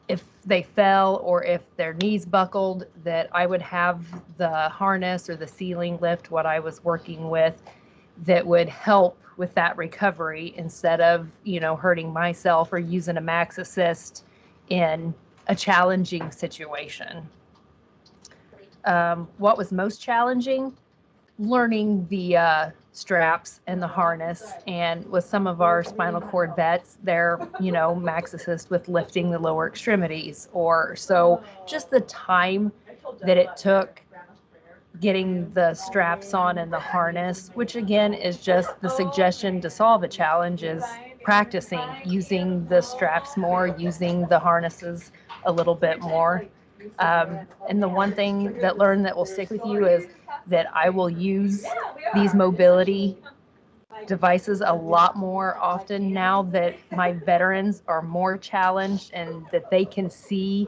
if they fell or if their knees buckled, that I would have the harness or the ceiling lift, what I was working with, that would help with that recovery instead of, hurting myself or using a max assist in a challenging situation. What was most challenging? Learning the straps and the harness, and with some of our spinal cord vets, they're max assist with lifting the lower extremities, or so just the time that it took getting the straps on and the harness, which again is just the suggestion to solve a challenge, is practicing using the straps more, using the harnesses a little bit more. And the one thing that learned that will stick with you is that I will use these mobility devices a lot more often now that my veterans are more challenged and that they can see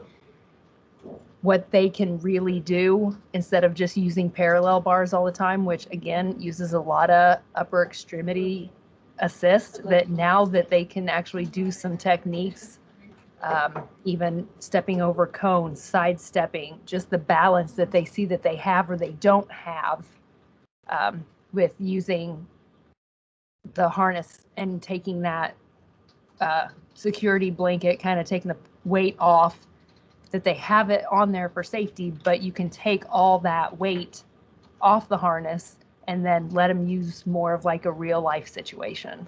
what they can really do instead of just using parallel bars all the time, which again uses a lot of upper extremity assist, that now that they can actually do some techniques even stepping over cones, sidestepping, just the balance that they see that they have or they don't have with using the harness and taking that security blanket, kind of taking the weight off, that they have it on there for safety, but you can take all that weight off the harness and then let them use more of like a real life situation.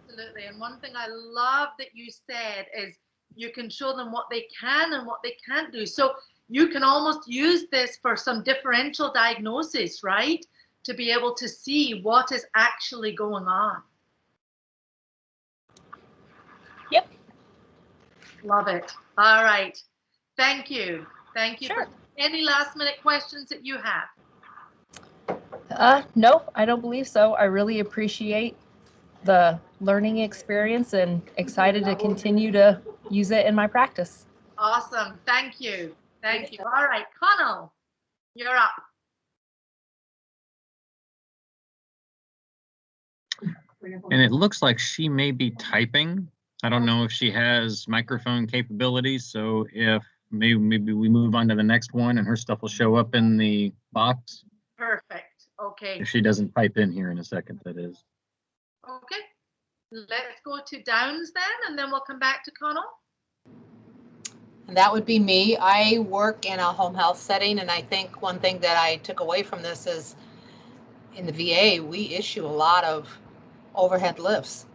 Absolutely. And one thing I love that you said is you can show them what they can and what they can't do. So you can almost use this for some differential diagnosis, right? To be able to see what is actually going on. Yep. Love it. All right. Thank you. Thank you. Sure. For any last minute questions that you have? No, I don't believe so. I really appreciate the learning experience and excited to continue to use it in my practice. Awesome. Thank you. Thank you. All right, Connell, you're up. And it looks like she may be typing. I don't know if she has microphone capabilities, so if maybe we move on to the next one and her stuff will show up in the box. Perfect. Okay. If she doesn't pipe in here in a second, that is. Okay. Let's go to Downs then, and then we'll come back to Connell. And that would be me. I work in a home health setting, and I think one thing that I took away from this is in the VA, we issue a lot of overhead lifts,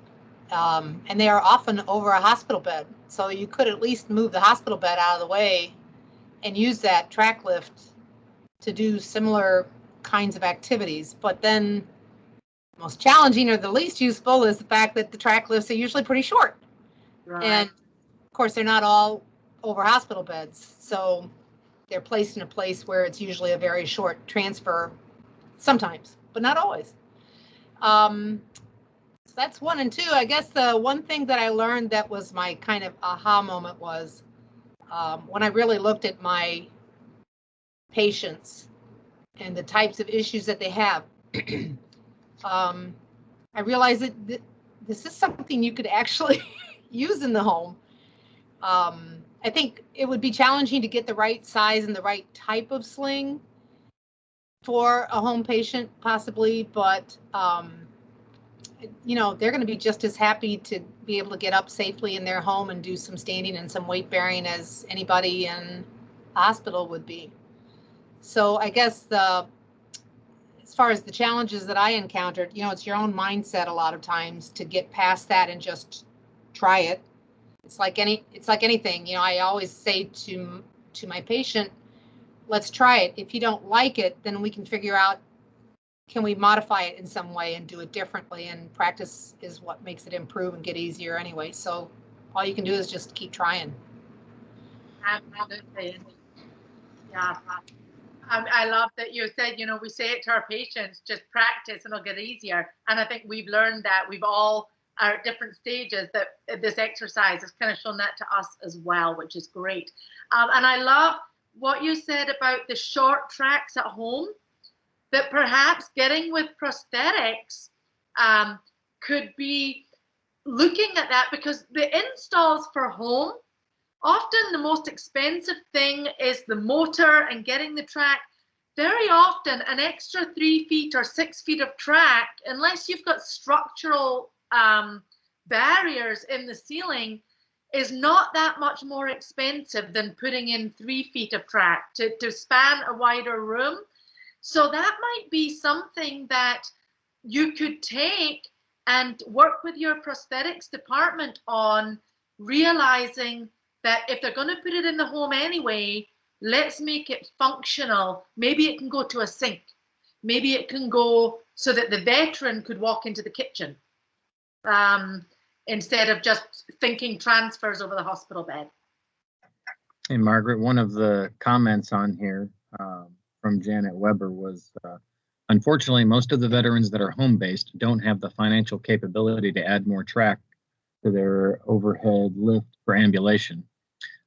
and they are often over a hospital bed. So you could at least move the hospital bed out of the way and use that track lift to do similar kinds of activities. But then most challenging or the least useful is the fact that the track lifts are usually pretty short. Right. And of course, they're not all over hospital beds. So they're placed in a place where it's usually a very short transfer sometimes, but not always. So that's 1 and 2. I guess the one thing that I learned that was my kind of aha moment was when I really looked at my patients and the types of issues that they have. I realized that this is something you could actually use in the home. I think it would be challenging to get the right size and the right type of sling for a home patient, possibly, but you know, they're going to be just as happy to be able to get up safely in their home and do some standing and some weight bearing as anybody in the hospital would be. So I guess as far as the challenges that I encountered, you know, it's your own mindset a lot of times to get past that and just try it. It's like anything, you know, I always say to my patient, let's try it. If you don't like it, then we can figure out, can we modify it in some way and do it differently? And practice is what makes it improve and get easier anyway. So all you can do is just keep trying. Absolutely. Yeah. I love that you said, you know, we say it to our patients, just practice and it'll get easier. And I think we've learned that we've all are at different stages that this exercise has kind of shown that to us as well, which is great. And I love what you said about the short tracks at home, that perhaps getting with prosthetics could be looking at that, because the installs for home, often the most expensive thing is the motor and getting the track. Very often an extra 3 feet or 6 feet of track, unless you've got structural barriers in the ceiling, is not that much more expensive than putting in 3 feet of track to span a wider room. So that might be something that you could take and work with your prosthetics department on, realizing that if they're going to put it in the home anyway, let's make it functional. Maybe it can go to a sink. Maybe it can go so that the veteran could walk into the kitchen instead of just thinking transfers over the hospital bed. Hey, Margaret, one of the comments on here from Janet Weber was, unfortunately, most of the veterans that are home-based don't have the financial capability to add more track to their overhead lift for ambulation.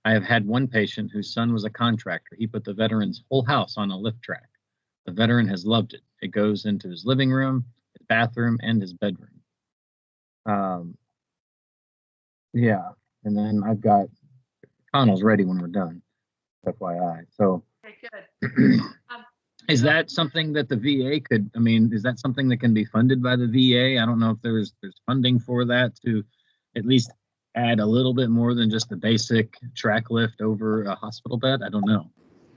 I have had one patient whose son was a contractor. He put the veteran's whole house on a lift track. The veteran has loved it. It goes into his living room, his bathroom, and his bedroom. Yeah, and then I've got Connell's ready when we're done. FYI. So Okay, good. is that something that the VA could, I mean, is that something that can be funded by the VA? I don't know if there's funding for that to at least add a little bit more than just the basic track lift over a hospital bed. I don't know.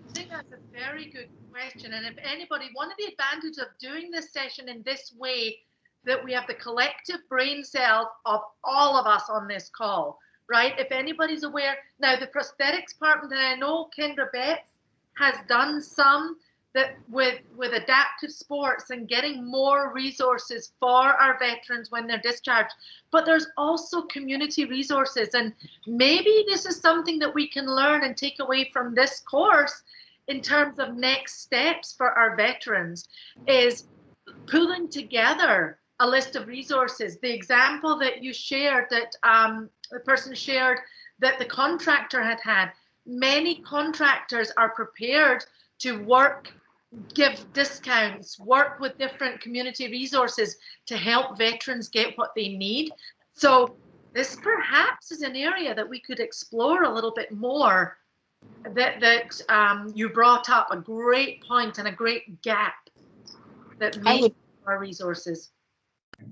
I think that's a very good question. And if anybody, one of the advantages of doing this session in this way, that we have the collective brain cells of all of us on this call, right? If anybody's aware, now the prosthetics department, and I know Kendra Betts has done some that with adaptive sports and getting more resources for our veterans when they're discharged, but there's also community resources, and maybe this is something that we can learn and take away from this course in terms of next steps for our veterans, is pulling together a list of resources. The example that you shared, that the person shared, that the contractor had, many contractors are prepared to work, give discounts, work with different community resources to help veterans get what they need. So this perhaps is an area that we could explore a little bit more, that you brought up a great point and a great gap that makes our resources.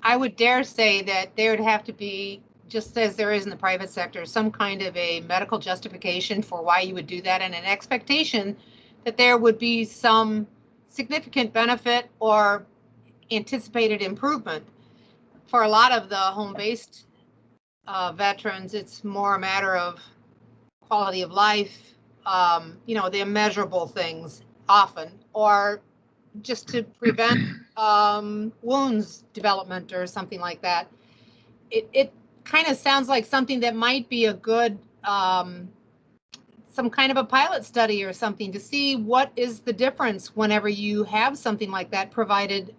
I would dare say that there would have to be, just as there is in the private sector, some kind of a medical justification for why you would do that, and an expectation that there would be some significant benefit or anticipated improvement. For a lot of the home-based veterans, it's more a matter of quality of life, the immeasurable things often, or just to prevent wounds development or something like that. It kind of sounds like something that might be a good, some kind of a pilot study or something to see what is the difference whenever you have something like that provided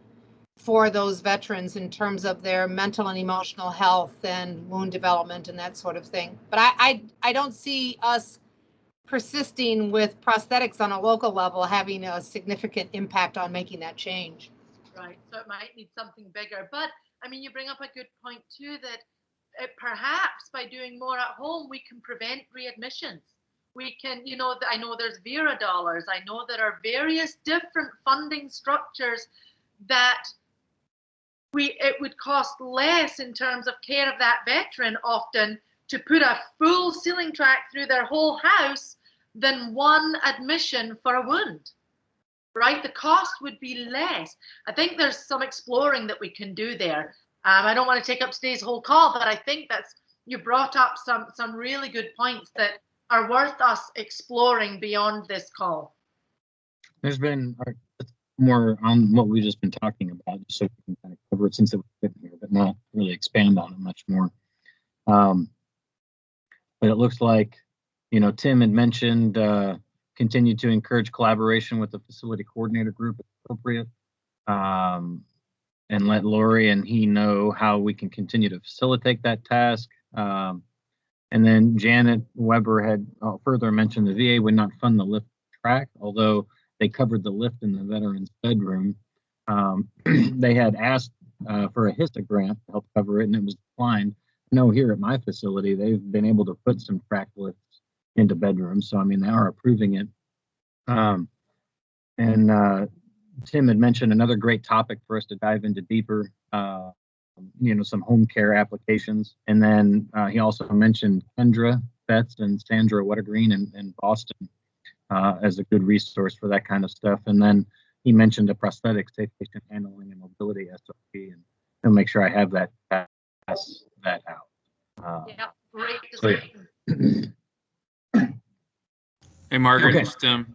for those veterans in terms of their mental and emotional health and wound development and that sort of thing. But I don't see us persisting with prosthetics on a local level having a significant impact on making that change. Right, so it might need something bigger. But I mean, you bring up a good point too, that perhaps by doing more at home, we can prevent readmissions. We can, I know there's Vera dollars. I know there are various different funding structures that it would cost less in terms of care of that veteran often to put a full ceiling track through their whole house than one admission for a wound, right? The cost would be less. I think there's some exploring that we can do there. I don't want to take up today's whole call, but I think you brought up some really good points that are worth us exploring beyond this call. There's been more on what we've just been talking about, so we can kind of cover it since it was written here, but not really expand on it much more. But it looks like, Tim had mentioned continue to encourage collaboration with the facility coordinator group if appropriate, and let Lori and he know how we can continue to facilitate that task. And then Janet Weber had further mentioned the VA would not fund the lift track, although they covered the lift in the veteran's bedroom. They had asked for a HISA grant to help cover it, and it was declined. No, here at my facility, they've been able to put some track lifts into bedrooms. So, I mean, they are approving it. And Tim had mentioned another great topic for us to dive into deeper, some home care applications. And then he also mentioned Kendra Betts and Sandra Wettergreen in Boston as a good resource for that kind of stuff. And then he mentioned a prosthetic safe patient handling and mobility SOP, and he'll make sure I have that pass that out. Yeah, great discussion. Hey, Margaret, Okay. it's Tim.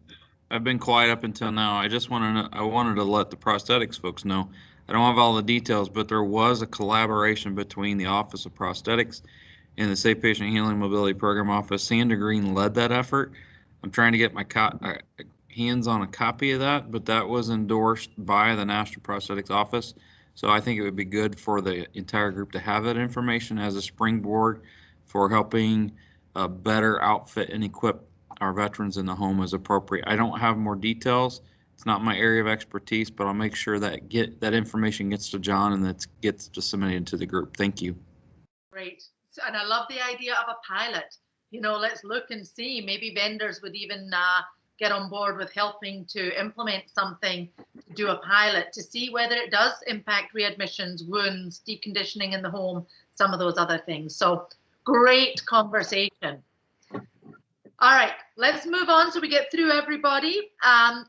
I've been quiet up until now. I wanted to let the prosthetics folks know. I don't have all the details, but there was a collaboration between the Office of Prosthetics and the Safe Patient Handling Mobility Program Office. Sandra Green led that effort. I'm trying to get my hands on a copy of that, but that was endorsed by the National Prosthetics Office. So I think it would be good for the entire group to have that information as a springboard for helping better outfit and equip our veterans in the home as appropriate. I don't have more details. It's not my area of expertise, but I'll make sure that that information gets to John and that gets disseminated to the group. Thank you. Great. And I love the idea of a pilot. You know, let's look and see. Maybe vendors would even get on board with helping to implement something, to do a pilot to see whether it does impact readmissions, wounds, deconditioning in the home, some of those other things. So great conversation. All right, let's move on so we get through everybody.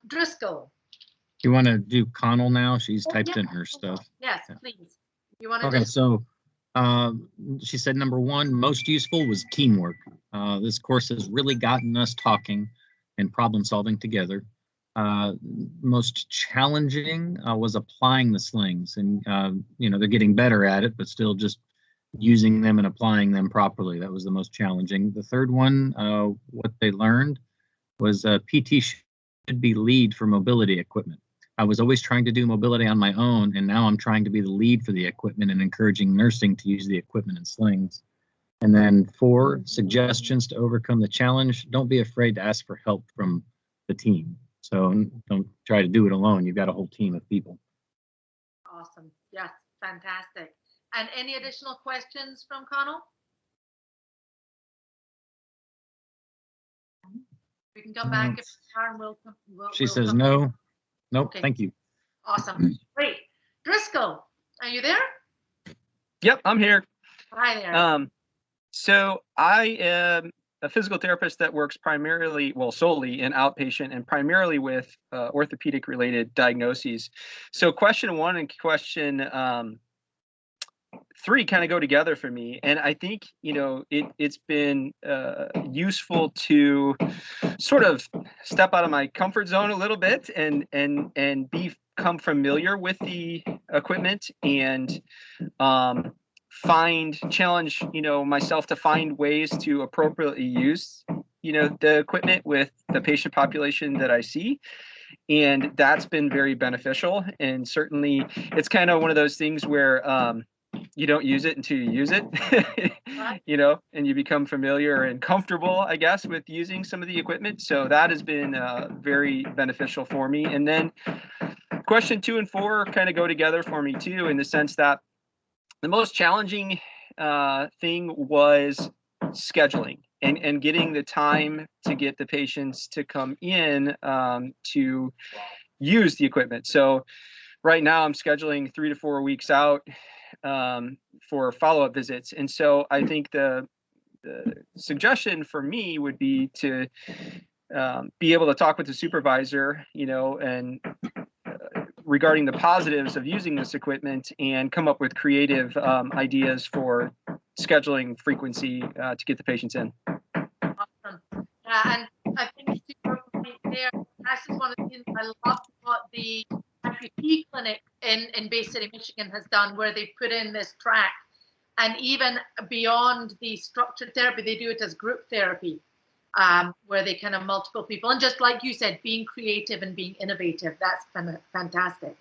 Driscoll. You want to do Connell now? She's typed in her stuff. Yes, Yeah. please. You want to Okay, just so she said number one, most useful was teamwork. This course has really gotten us talking and problem solving together. Most challenging was applying the slings, and you know, they're getting better at it, but still just using them and applying them properly. That was the most challenging. The third one, what they learned was PT should be lead for mobility equipment. I was always trying to do mobility on my own, and now I'm trying to be the lead for the equipment and encouraging nursing to use the equipment and slings. And then 4, suggestions to overcome the challenge. Don't be afraid to ask for help from the team. So don't try to do it alone. You've got a whole team of people. awesome. Yes, fantastic. And any additional questions from Connell? We can come back if Karen will. She says no. Nope, Okay. thank you. Awesome. Great. Driscoll, are you there? Yep, I'm here. Hi there. So I am a physical therapist that works primarily, well, solely in outpatient and primarily with orthopedic related diagnoses. So question 1 and question 3 kind of go together for me. And I think, you know, it's been useful to sort of step out of my comfort zone a little bit and become familiar with the equipment and challenge, you know, myself to find ways to appropriately use, you know, the equipment with the patient population that I see. And that's been very beneficial. And certainly it's kind of one of those things where you don't use it until you use it, you know, and you become familiar and comfortable, I guess, with using some of the equipment. So that has been very beneficial for me. And then question 2 and 4 kind of go together for me too, in the sense that the most challenging thing was scheduling and getting the time to get the patients to come in to use the equipment. So right now I'm scheduling 3 to 4 weeks out for follow-up visits. And so I think the suggestion for me would be to be able to talk with the supervisor, you know, and regarding the positives of using this equipment and come up with creative ideas for scheduling frequency to get the patients in. Awesome. And I think to your point there, that's just one of the things I love what the amputee clinic in Bay City, Michigan has done, where they put in this track, and even beyond the structured therapy, they do it as group therapy, where they kind of multiple people, and just like you said, being creative and being innovative. That's fantastic.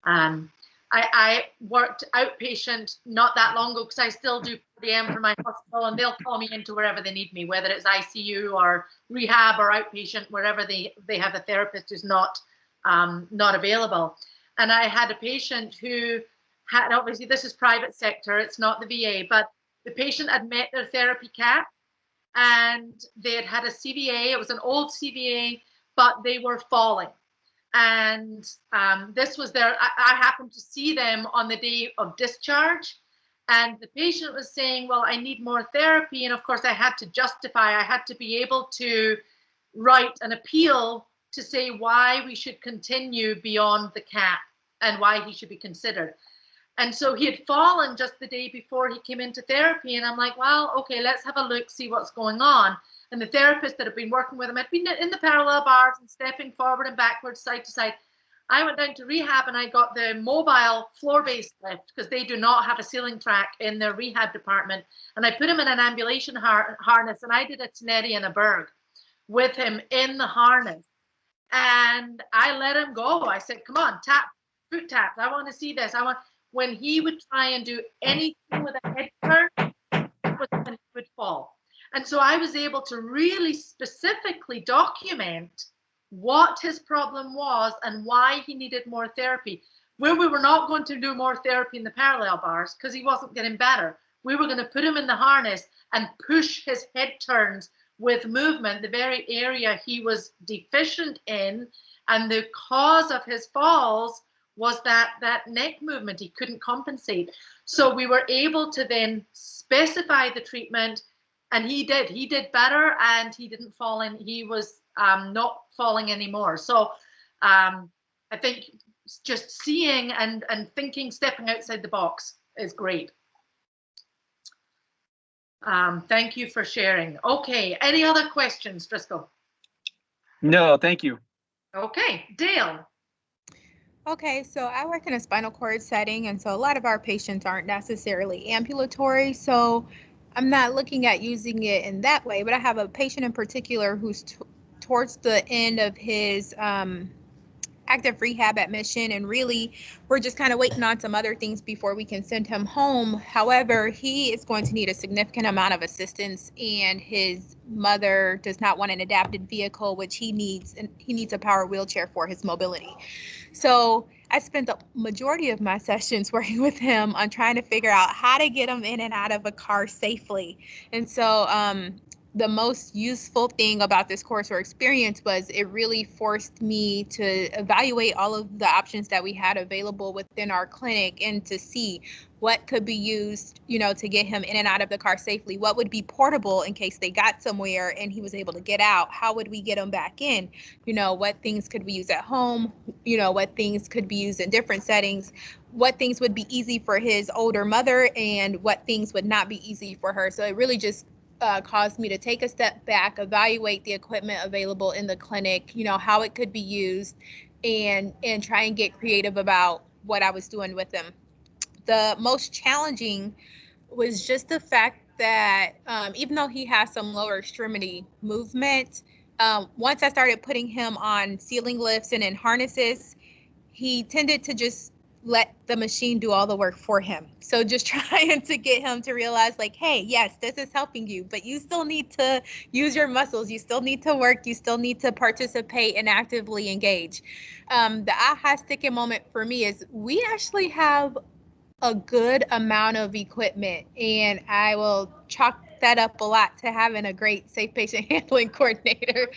I worked outpatient not that long ago because I still do PM for my hospital, and they'll call me into wherever they need me, whether it's ICU or rehab or outpatient, wherever they have a therapist who's not available. And I had a patient who had, obviously this is private sector, it's not the VA, but the patient had met their therapy cap and they had had a CVA. It was an old CVA, but they were falling. And this was their, I happened to see them on the day of discharge, and the patient was saying, well, I need more therapy. And of course I had to justify, I had to be able to write an appeal to say why we should continue beyond the cap and why he should be considered. And so he had fallen just the day before he came into therapy. And I'm like, well, okay, let's have a look, see what's going on. And the therapist that had been working with him had been in the parallel bars and stepping forward and backwards, side to side. I went down to rehab and I got the mobile floor-based lift because they do not have a ceiling track in their rehab department. And I put him in an ambulation harness, and I did a Tenetti and a Berg with him in the harness. And I let him go. I said, come on, tap, foot taps. I want to see this. When he would try and do anything with a head turn, that was when he would fall. And so I was able to really specifically document what his problem was and why he needed more therapy, where we were not going to do more therapy in the parallel bars because he wasn't getting better. we were going to put him in the harness and push his head turns with movement, the very area he was deficient in. And the cause of his falls was that neck movement. He couldn't compensate. So we were able to then specify the treatment, and he did better, and he didn't fall in. He was not falling anymore. So I think just seeing and thinking, stepping outside the box is great. Thank you for sharing. Okay, any other questions, Driscoll? No, thank you. Okay, Dale. Okay, so I work in a spinal cord setting, and so a lot of our patients aren't necessarily ambulatory, so I'm not looking at using it in that way, but I have a patient in particular who's towards the end of his active rehab admission, and really we're just kind of waiting on some other things before we can send him home. However, he is going to need a significant amount of assistance, and his mother does not want an adapted vehicle, which he needs, and he needs a power wheelchair for his mobility. So I spent the majority of my sessions working with him on trying to figure out how to get him in and out of a car safely. And so the most useful thing about this course or experience was it really forced me to evaluate all of the options that we had available within our clinic and to see what could be used, you know, to get him in and out of the car safely. What would be portable in case they got somewhere and he was able to get out? How would we get him back in? You know, what things could we use at home? You know, what things could be used in different settings? What things would be easy for his older mother and what things would not be easy for her? So it really just caused me to take a step back, evaluate the equipment available in the clinic, you know, how it could be used, and try and get creative about what I was doing with them. The most challenging was just the fact that even though he has some lower extremity movement, once I started putting him on ceiling lifts and in harnesses, he tended to just let the machine do all the work for him. So just trying to get him to realize, like, hey, yes, this is helping you, but you still need to use your muscles. You still need to work. You still need to participate and actively engage. The aha sticking moment for me is we actually have a good amount of equipment, and I will chalk that up a lot to having a great safe patient handling coordinator.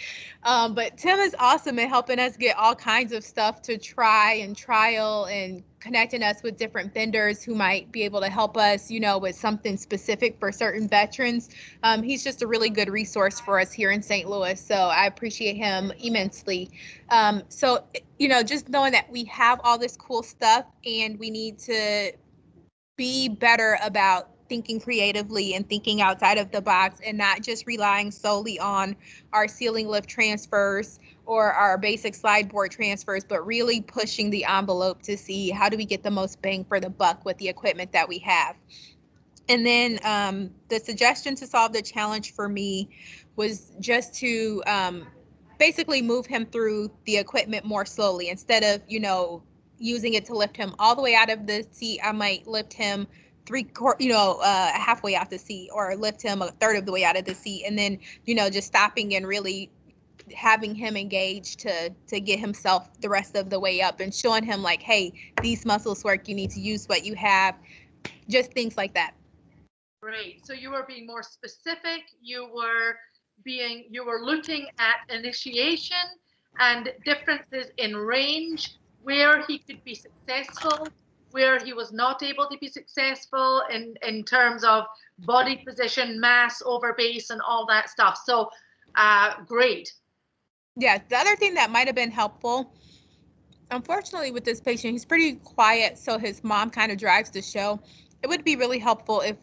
But Tim is awesome at helping us get all kinds of stuff to try and trial and connecting us with different vendors who might be able to help us, you know, with something specific for certain veterans. He's just a really good resource for us here in St. Louis. So I appreciate him immensely. So, you know, just knowing that we have all this cool stuff and we need to be better about thinking creatively and thinking outside of the box and not just relying solely on our ceiling lift transfers or our basic slide board transfers, but really pushing the envelope to see how do we get the most bang for the buck with the equipment that we have. And then the suggestion to solve the challenge for me was just to basically move him through the equipment more slowly. Instead of, you know, using it to lift him all the way out of the seat, I might lift him halfway out the seat, or lift him a third of the way out of the seat, and then, you know, just stopping and really having him engaged to get himself the rest of the way up and showing him, like, hey, these muscles work, you need to use what you have, just things like that. Great. So you were being more specific. You were looking at initiation and differences in range, where he could be successful, where he was not able to be successful in terms of body position, mass over base, and all that stuff. So great. Yeah, the other thing that might have been helpful, unfortunately with this patient, he's pretty quiet, so his mom kind of drives the show. It would be really helpful if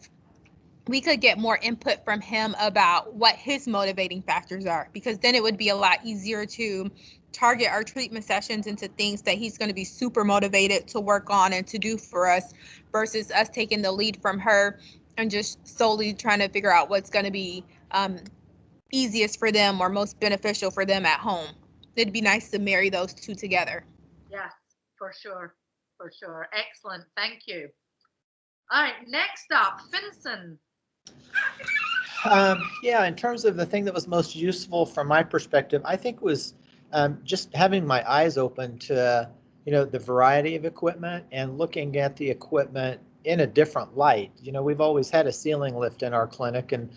we could get more input from him about what his motivating factors are, because then it would be a lot easier to target our treatment sessions into things that he's going to be super motivated to work on and to do for us, versus us taking the lead from her and just solely trying to figure out what's going to be easiest for them or most beneficial for them at home. It'd be nice to marry those two together. Yes, for sure. For sure. Excellent. Thank you. All right, next up, Vincent. Yeah, in terms of the thing that was most useful from my perspective, I think was just having my eyes open to, you know, the variety of equipment and looking at the equipment in a different light. We've always had a ceiling lift in our clinic, and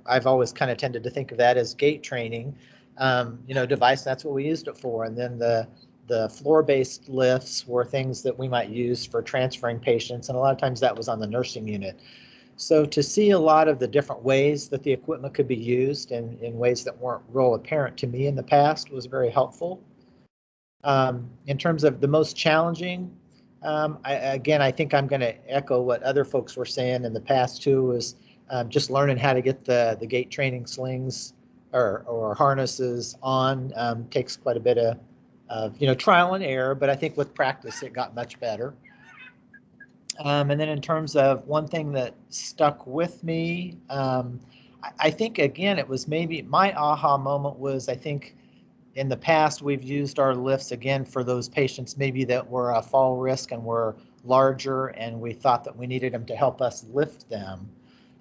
I've always kind of tended to think of that as gait training, device. That's what we used it for. And then the floor-based lifts were things that we might use for transferring patients, and a lot of times that was on the nursing unit. So to see a lot of the different ways that the equipment could be used and in ways that weren't real apparent to me in the past was very helpful. In terms of the most challenging, I think I'm going to echo what other folks were saying in the past too, is just learning how to get the gait training slings or harnesses on. Takes quite a bit of trial and error, but I think with practice it got much better. And then in terms of one thing that stuck with me, I think again it was maybe my aha moment was, I think in the past we've used our lifts again for those patients maybe that were a fall risk and were larger, and we thought that we needed them to help us lift them.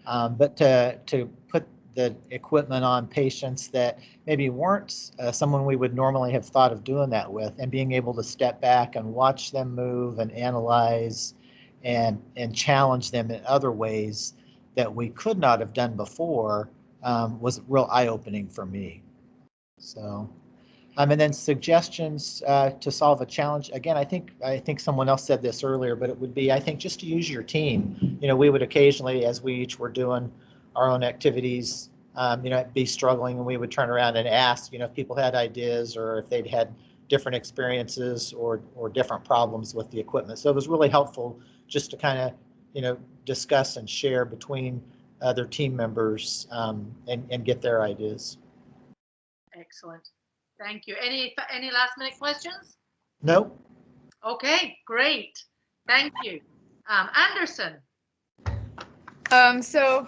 But to put the equipment on patients that maybe weren't someone we would normally have thought of doing that with, and being able to step back and watch them move and analyze and challenge them in other ways that we could not have done before was real eye-opening for me. So, and then suggestions to solve a challenge. Again, I think someone else said this earlier, but it would be, I think, just to use your team. We would occasionally, as we each were doing our own activities, be struggling, and we would turn around and ask, if people had ideas or if they'd had different experiences or different problems with the equipment. So it was really helpful just to kind of, discuss and share between their team members and get their ideas. Excellent. Thank you. Any last minute questions? Nope. Okay, great. Thank you. Anderson. So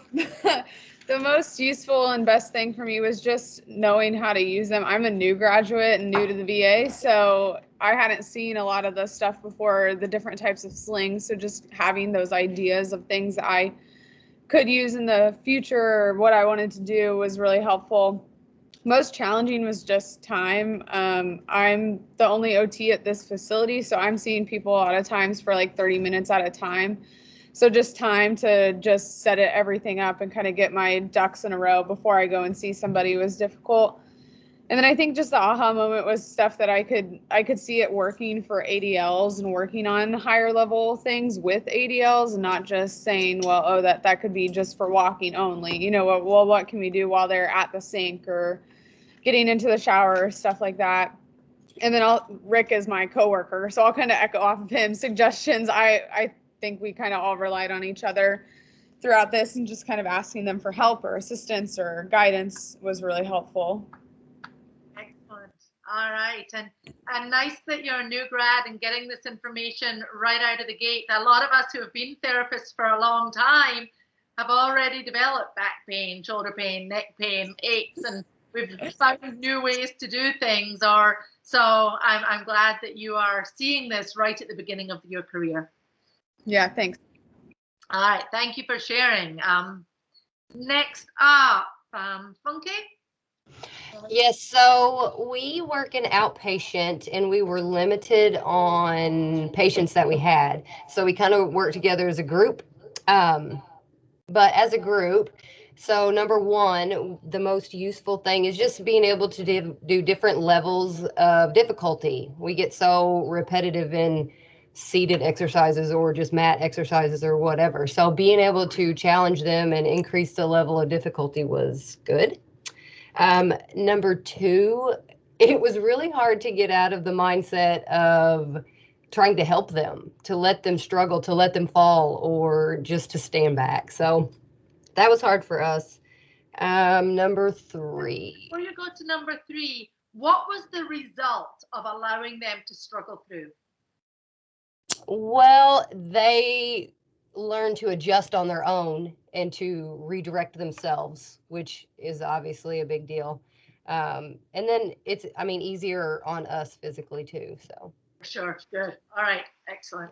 the most useful and best thing for me was just knowing how to use them. I'm a new graduate and new to the VA, so I hadn't seen a lot of the stuff before, the different types of slings. So just having those ideas of things that I could use in the future, or what I wanted to do, was really helpful. Most challenging was just time. I'm the only OT at this facility, so I'm seeing people a lot of times for like 30 minutes at a time. So just time to just set everything up and kind of get my ducks in a row before I go and see somebody was difficult. And then I think just the aha moment was stuff that I could see it working for ADLs and working on higher level things with ADLs, and not just saying, well, oh, that could be just for walking only. Well, what can we do while they're at the sink or getting into the shower, stuff like that. And then Rick is my coworker, so I'll kind of echo off of him suggestions. I think we kind of all relied on each other throughout this, and just kind of asking them for help or assistance or guidance was really helpful. Excellent. All right. And nice that you're a new grad and getting this information right out of the gate. A lot of us who have been therapists for a long time have already developed back pain, shoulder pain, neck pain, aches, and we've found new ways to do things. So I'm glad that you are seeing this right at the beginning of your career. Yeah, thanks. All right, thank you for sharing. Next up, Funke. Yes, so we work in outpatient, and we were limited on patients that we had. So we kind of worked together as a group. But as a group, so number one, the most useful thing is just being able to do different levels of difficulty. We get so repetitive in seated exercises or just mat exercises or whatever. So being able to challenge them and increase the level of difficulty was good. Number two, it was really hard to get out of the mindset of trying to help them, to let them struggle, to let them fall, or just to stand back. So that was hard for us. Number three. Before you go to number three, what was the result of allowing them to struggle through? Well, they learn to adjust on their own and to redirect themselves, which is obviously a big deal. And then it's, easier on us physically too. So. Sure, good. All right, excellent.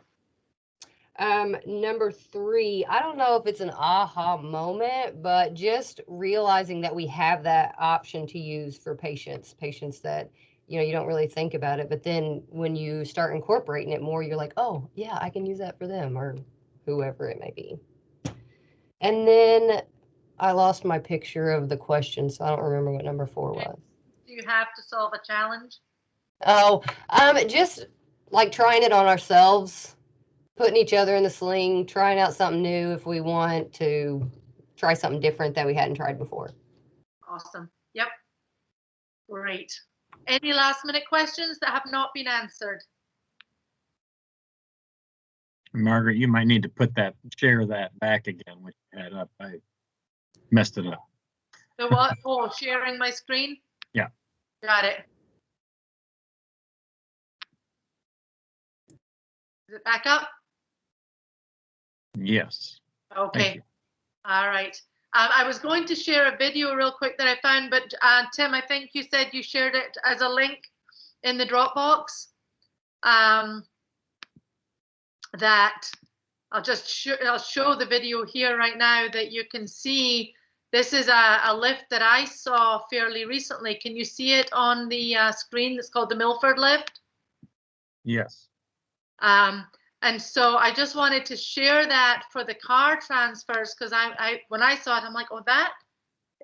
Number three, I don't know if it's an aha moment, but just realizing that we have that option to use for patients that, you don't really think about it. But then when you start incorporating it more, you're like, oh, yeah, I can use that for them, or whoever it may be. And then I lost my picture of the question, so I don't remember what number 4 was. Do you have to solve a challenge? Oh, just like trying it on ourselves, putting each other in the sling, trying out something new if we want to try something different that we hadn't tried before. Awesome. Yep. Great. Any last minute questions that have not been answered? Margaret, you might need to share that back again, which you had up. I messed it up. The what? Oh, sharing my screen? Yeah. Got it. Is it back up? Yes. Okay. All right. I was going to share a video real quick that I found, but Tim, I think you said you shared it as a link in the Dropbox. That I'll show the video here right now that you can see. This is a lift that I saw fairly recently. Can you see it on the screen? It's called the Milford lift. Yes. And so I just wanted to share that for the car transfers, because when I saw it, I'm like, oh, that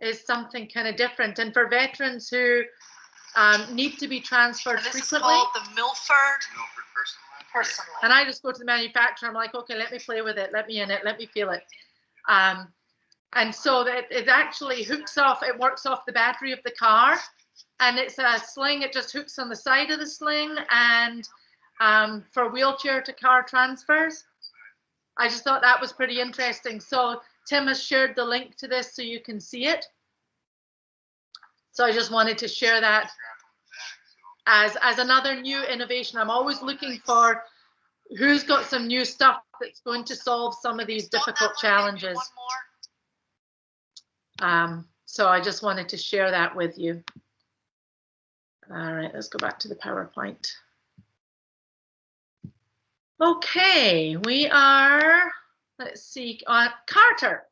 is something kind of different. And for veterans who need to be transferred frequently. This is called the Milford personal. And I just go to the manufacturer. I'm like, okay, let me play with it. Let me in it. Let me feel it. And so that it actually hooks off. It works off the battery of the car, and it's a sling. It just hooks on the side of the sling, and for wheelchair to car transfers. I just thought that was pretty interesting. So Tim has shared the link to this so you can see it. So I just wanted to share that as another new innovation. I'm always looking for who's got some new stuff that's going to solve some of these difficult challenges. So I just wanted to share that with you. All right, let's go back to the PowerPoint. Okay, we are, let's see, Carter.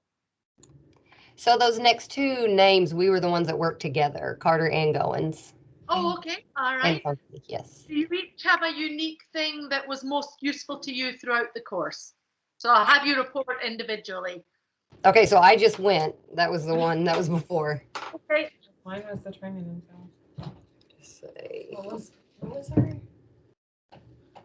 So those next 2 names, we were the ones that worked together, Carter and Goins. Oh, okay, all right. Yes. Do you each have a unique thing that was most useful to you throughout the course? So I'll have you report individually. Okay, so I just went. That was the one that was before. Okay. Mine was the training info. Say. What was her?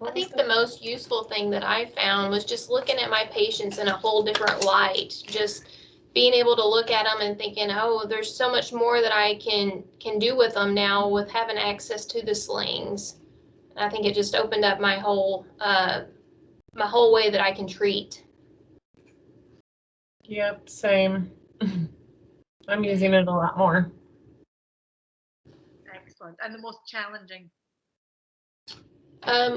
I think the most useful thing that I found was just looking at my patients in a whole different light, just being able to look at them and thinking, oh, there's so much more that I can do with them now with having access to the slings. And I think it just opened up my whole way that I can treat. Yep, same. I'm using it a lot more. Excellent. And the most challenging?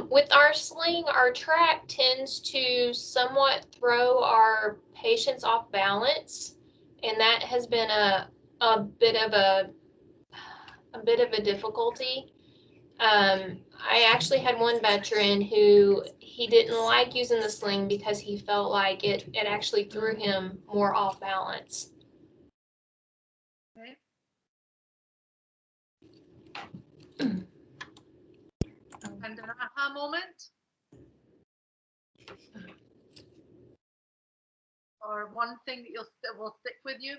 With our sling, our track tends to somewhat throw our patients off balance, and that has been a bit of a difficulty. I actually had one veteran who he didn't like using the sling because he felt like it actually threw him more off balance. Okay. And an aha moment? Or one thing that will stick with you?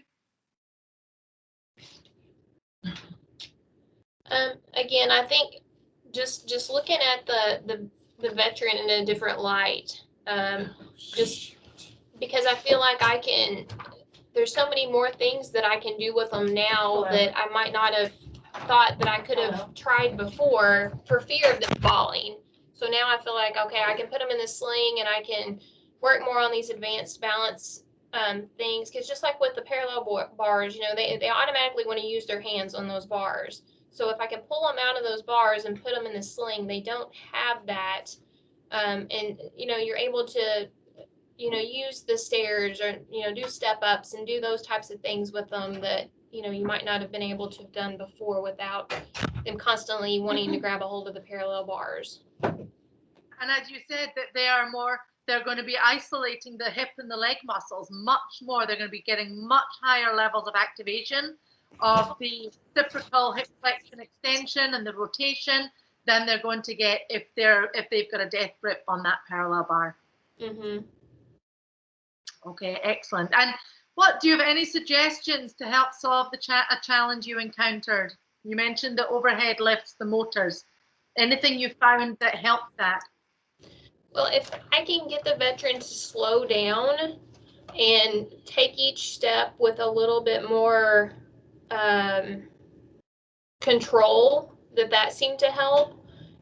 Again, I think just looking at the veteran in a different light, just because I feel like there's so many more things that I can do with them now that I might not have thought that I could have tried before for fear of them falling. So now I feel like, okay, I can put them in the sling and I can work more on these advanced balance things. Because just like with the parallel bars, they automatically want to use their hands on those bars. So if I can pull them out of those bars and put them in the sling, they don't have that. And, you're able to, use the stairs or, do step ups and do those types of things with them that, you might not have been able to have done before without them constantly wanting to grab a hold of the parallel bars. And as you said, that they're going to be isolating the hip and the leg muscles much more. They're going to be getting much higher levels of activation of the reciprocal hip flexion extension and the rotation than they're going to get if they've got a death grip on that parallel bar. Mm-hmm. Okay, excellent. And what do you have any suggestions to help solve a challenge you encountered? You mentioned the overhead lifts, the motors. Anything you found that helped that? Well, if I can get the veteran to slow down and take each step with a little bit more control, that seemed to help.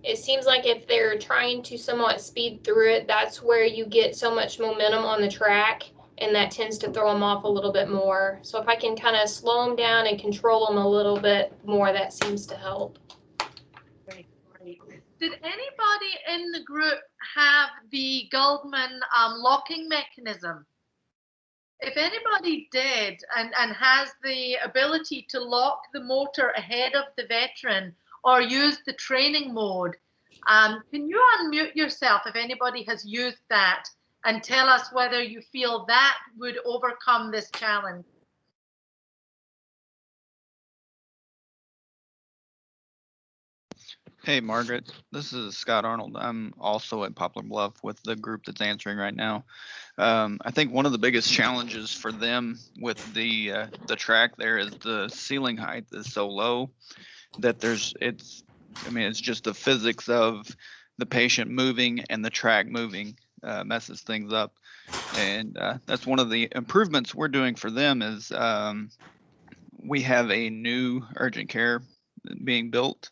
It seems like if they're trying to somewhat speed through it, that's where you get so much momentum on the track, and that tends to throw them off a little bit more. So if I can kind of slow them down and control them a little bit more, that seems to help. Great. Did anybody in the group have the Goldman locking mechanism? If anybody did and has the ability to lock the motor ahead of the veteran or use the training mode, can you unmute yourself if anybody has used that and tell us whether you feel that would overcome this challenge? Hey, Margaret, this is Scott Arnold. I'm also at Poplar Bluff with the group that's answering right now. I think one of the biggest challenges for them with the track there is the ceiling height is so low that it's just the physics of the patient moving and the track moving messes things up. And that's one of the improvements we're doing for them is we have a new urgent care being built.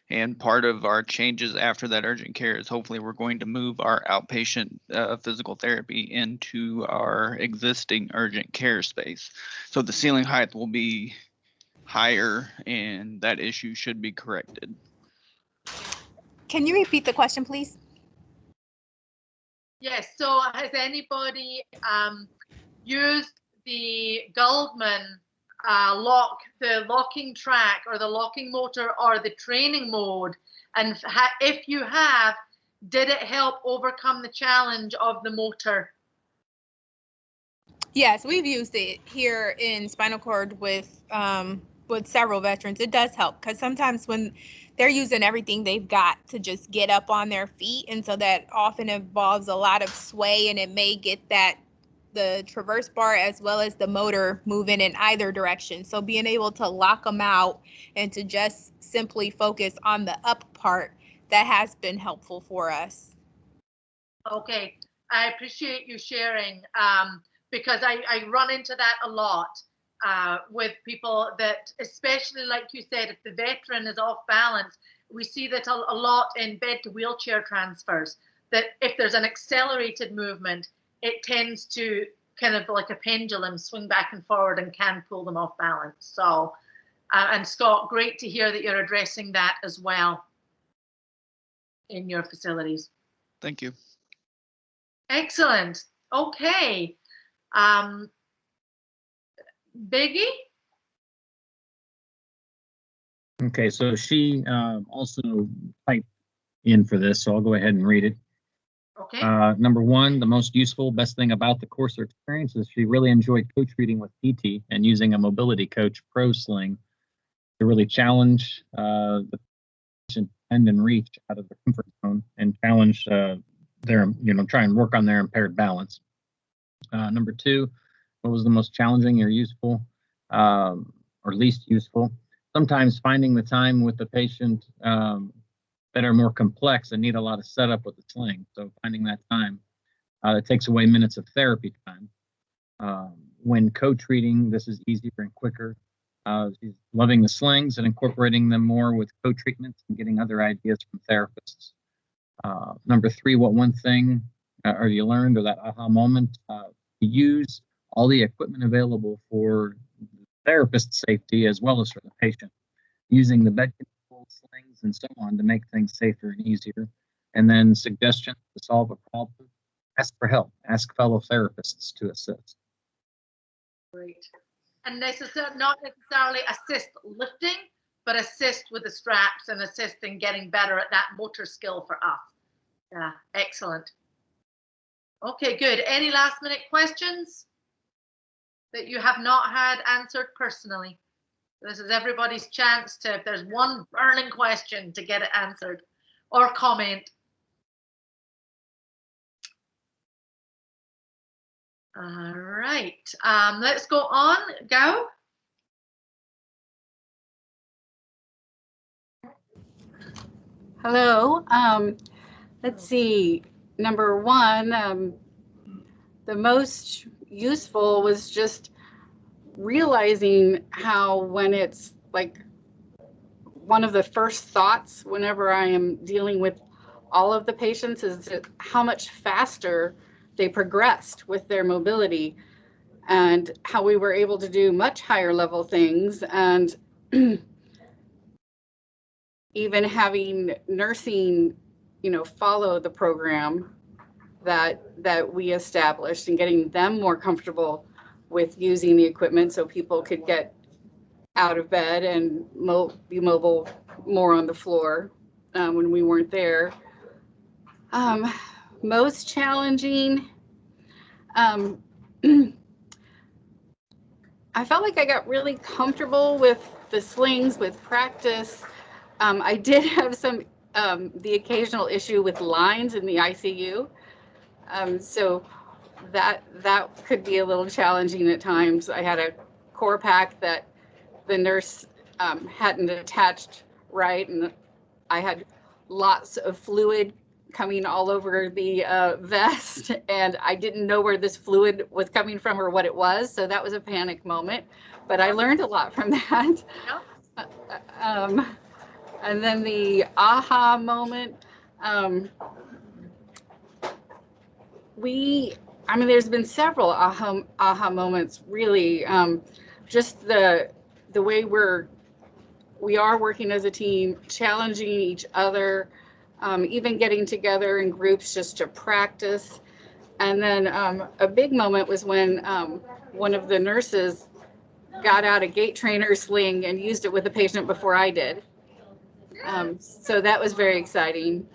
And part of our changes after that urgent care is hopefully we're going to move our outpatient physical therapy into our existing urgent care space. So the ceiling height will be higher and that issue should be corrected. Can you repeat the question, please? Yes, so has anybody used the Goldman the locking track or the locking motor or the training mode? And if you have, did it help overcome the challenge of the motor? Yes, we've used it here in spinal cord with several veterans. It does help because sometimes when they're using everything they've got to just get up on their feet, and so that often involves a lot of sway, and it may get the traverse bar as well as the motor moving in either direction. So being able to lock them out and to just simply focus on the up part, that has been helpful for us. Okay, I appreciate you sharing because I run into that a lot with people that, especially like you said, if the veteran is off balance, we see that a lot in bed to wheelchair transfers, that if there's an accelerated movement, it tends to kind of like a pendulum swing back and forward and can pull them off balance. So, and Scott, great to hear that you're addressing that as well in your facilities. Thank you. Excellent. Okay. Biggie? Okay, so she also typed in for this, so I'll go ahead and read it. Okay. Number one, the most useful, best thing about the course or experience is she really enjoyed coach reading with PT and using a mobility coach pro sling to really challenge the patient and reach out of their comfort zone and challenge try and work on their impaired balance. Number two, what was the most challenging or useful or least useful? Sometimes finding the time with the patient that are more complex and need a lot of setup with the sling. So finding that time, it takes away minutes of therapy time. When co-treating, this is easier and quicker. She's loving the slings and incorporating them more with co-treatments and getting other ideas from therapists. Number three, what one thing or you learned or that aha moment to use all the equipment available for therapist safety as well as for the patient, using the bed control slings and so on to make things safer and easier. And then suggestions to solve a problem, ask for help, ask fellow therapists to assist. Great. And not necessarily assist lifting, but assist with the straps and assist in getting better at that motor skill for us. Yeah, excellent. Okay, good. Any last minute questions that you have not had answered personally? This is everybody's chance to, if there's one burning question, to get it answered or comment. All right, let's go on. Go. Hello. Let's see. Number one, the most useful was just realizing how when it's like one of the first thoughts whenever I am dealing with all of the patients is how much faster they progressed with their mobility and how we were able to do much higher level things, and even having nursing, follow the program that we established and getting them more comfortable with using the equipment so people could get out of bed and be mobile more on the floor when we weren't there. Most challenging, I felt like I got really comfortable with the slings with practice. I did have some the occasional issue with lines in the ICU. So that could be a little challenging at times. I had a core pack that the nurse hadn't attached right, and I had lots of fluid coming all over the vest, and I didn't know where this fluid was coming from or what it was, so that was a panic moment, but I learned a lot from that. And then the aha moment, there's been several aha moments, really. Just the way we are working as a team, challenging each other, even getting together in groups just to practice. And then a big moment was when one of the nurses got out a gait trainer sling and used it with a patient before I did. So that was very exciting.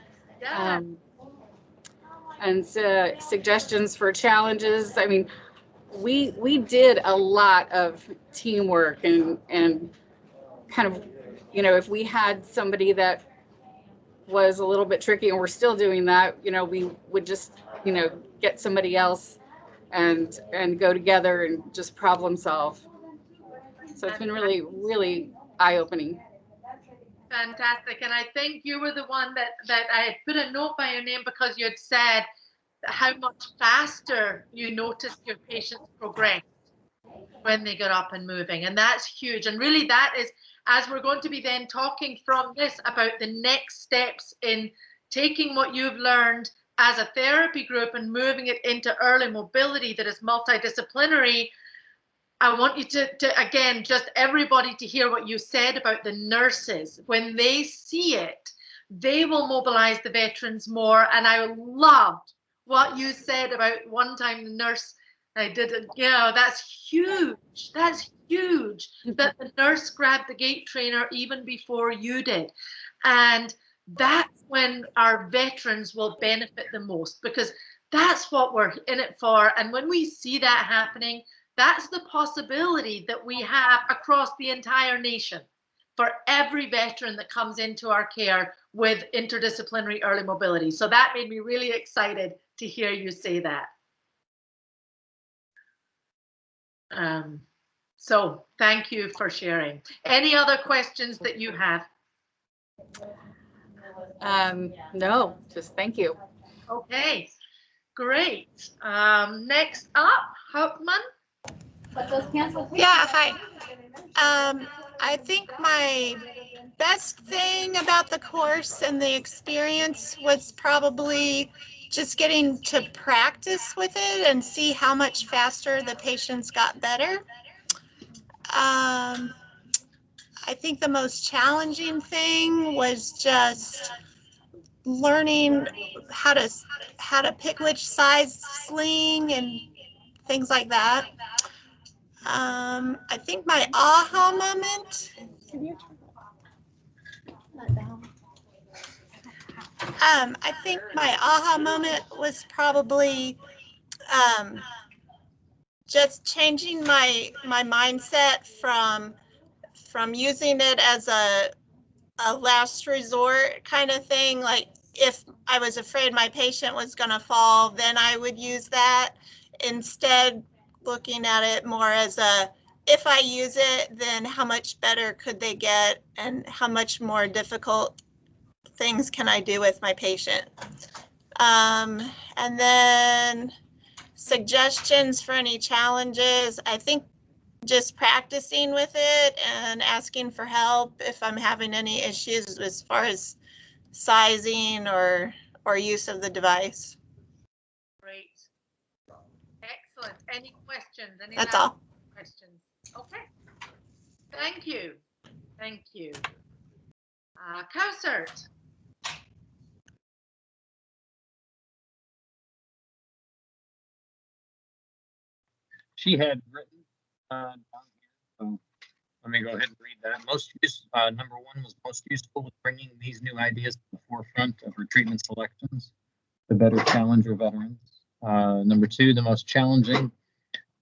And suggestions for challenges. I mean, we did a lot of teamwork and kind of, if we had somebody that was a little bit tricky, and we're still doing that, we would just, get somebody else and go together and just problem solve. So it's been really, really eye-opening. Fantastic. And I think you were the one that I had put a note by your name because you had said how much faster you noticed your patients progress when they got up and moving. And that's huge. And really that is, as we're going to be then talking from this about the next steps in taking what you've learned as a therapy group and moving it into early mobility that is multidisciplinary. I want you to again, just everybody to hear what you said about the nurses. When they see it, they will mobilize the veterans more. And I loved what you said about one time the nurse, I did it, that's huge. That's huge that the nurse grabbed the gait trainer even before you did. And that's when our veterans will benefit the most, because that's what we're in it for. And when we see that happening, that's the possibility that we have across the entire nation for every veteran that comes into our care with interdisciplinary early mobility. So that made me really excited to hear you say that. So thank you for sharing. Any other questions that you have? No, just thank you. Okay, great. Next up, Hauptmann. Yeah, hi. I think my best thing about the course and the experience was probably just getting to practice with it and see how much faster the patients got better. I think the most challenging thing was just learning how to pick which size sling and things like that. I think my aha moment. I think my aha moment was probably just changing my mindset from using it as a last resort kind of thing. Like if I was afraid my patient was going to fall, then I would use that. instead looking at it more as a, if I use it, then how much better could they get and how much more difficult things can I do with my patient? And then suggestions for any challenges. I think just practicing with it and asking for help if I'm having any issues as far as sizing or use of the device. Great. Excellent. Any questions? Any That's last all. questions? Okay. Thank you. Thank you. Cowsert. She had written down here, so let me go ahead and read that. Number one was most useful with bringing these new ideas to the forefront of her treatment selections to better challenge her veterans. Number two, the most challenging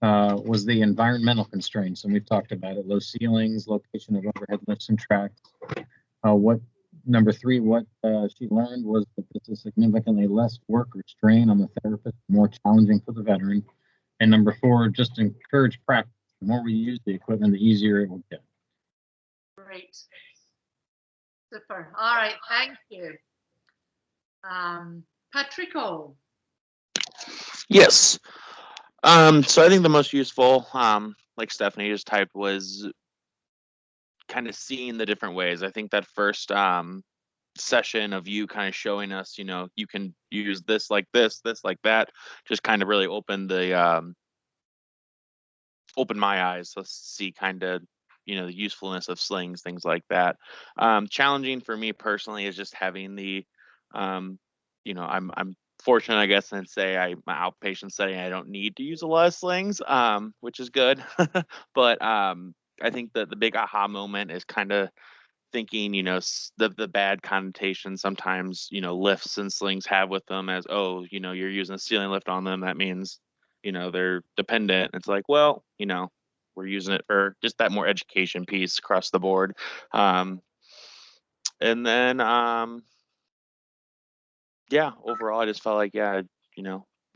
was the environmental constraints, and we've talked about it: low ceilings, location of overhead lifts and tracks. Number three, what she learned was that this is significantly less work or strain on the therapist, more challenging for the veteran. And number four, just encourage practice. The more we use the equipment, the easier it will get. Great. Super. All right. Thank you. Patrico. Yes. So I think the most useful, like Stephanie just typed, was kind of seeing the different ways. I think that first session of you kind of showing us, you can use this like this like that, just kind of really opened my eyes to see kind of, the usefulness of slings, things like that. Challenging for me personally is just having the, I'm fortunate, I guess, and say my outpatient setting, I don't need to use a lot of slings, which is good. But I think that the big aha moment is kind of thinking, the bad connotation sometimes, lifts and slings have with them as, oh, you're using a ceiling lift on them. That means, they're dependent. It's like, well, we're using it for just that more education piece across the board. And then, yeah, overall, I just felt like,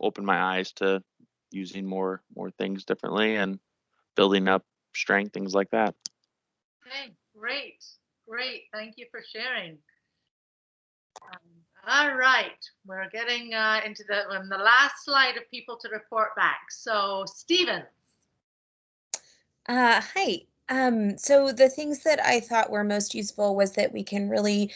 opened my eyes to using more things differently and building up strength, things like that. Okay, great. Thank you for sharing. All right, we're getting into the last slide of people to report back. So, Stephen. Hi. So the things that I thought were most useful was that we can really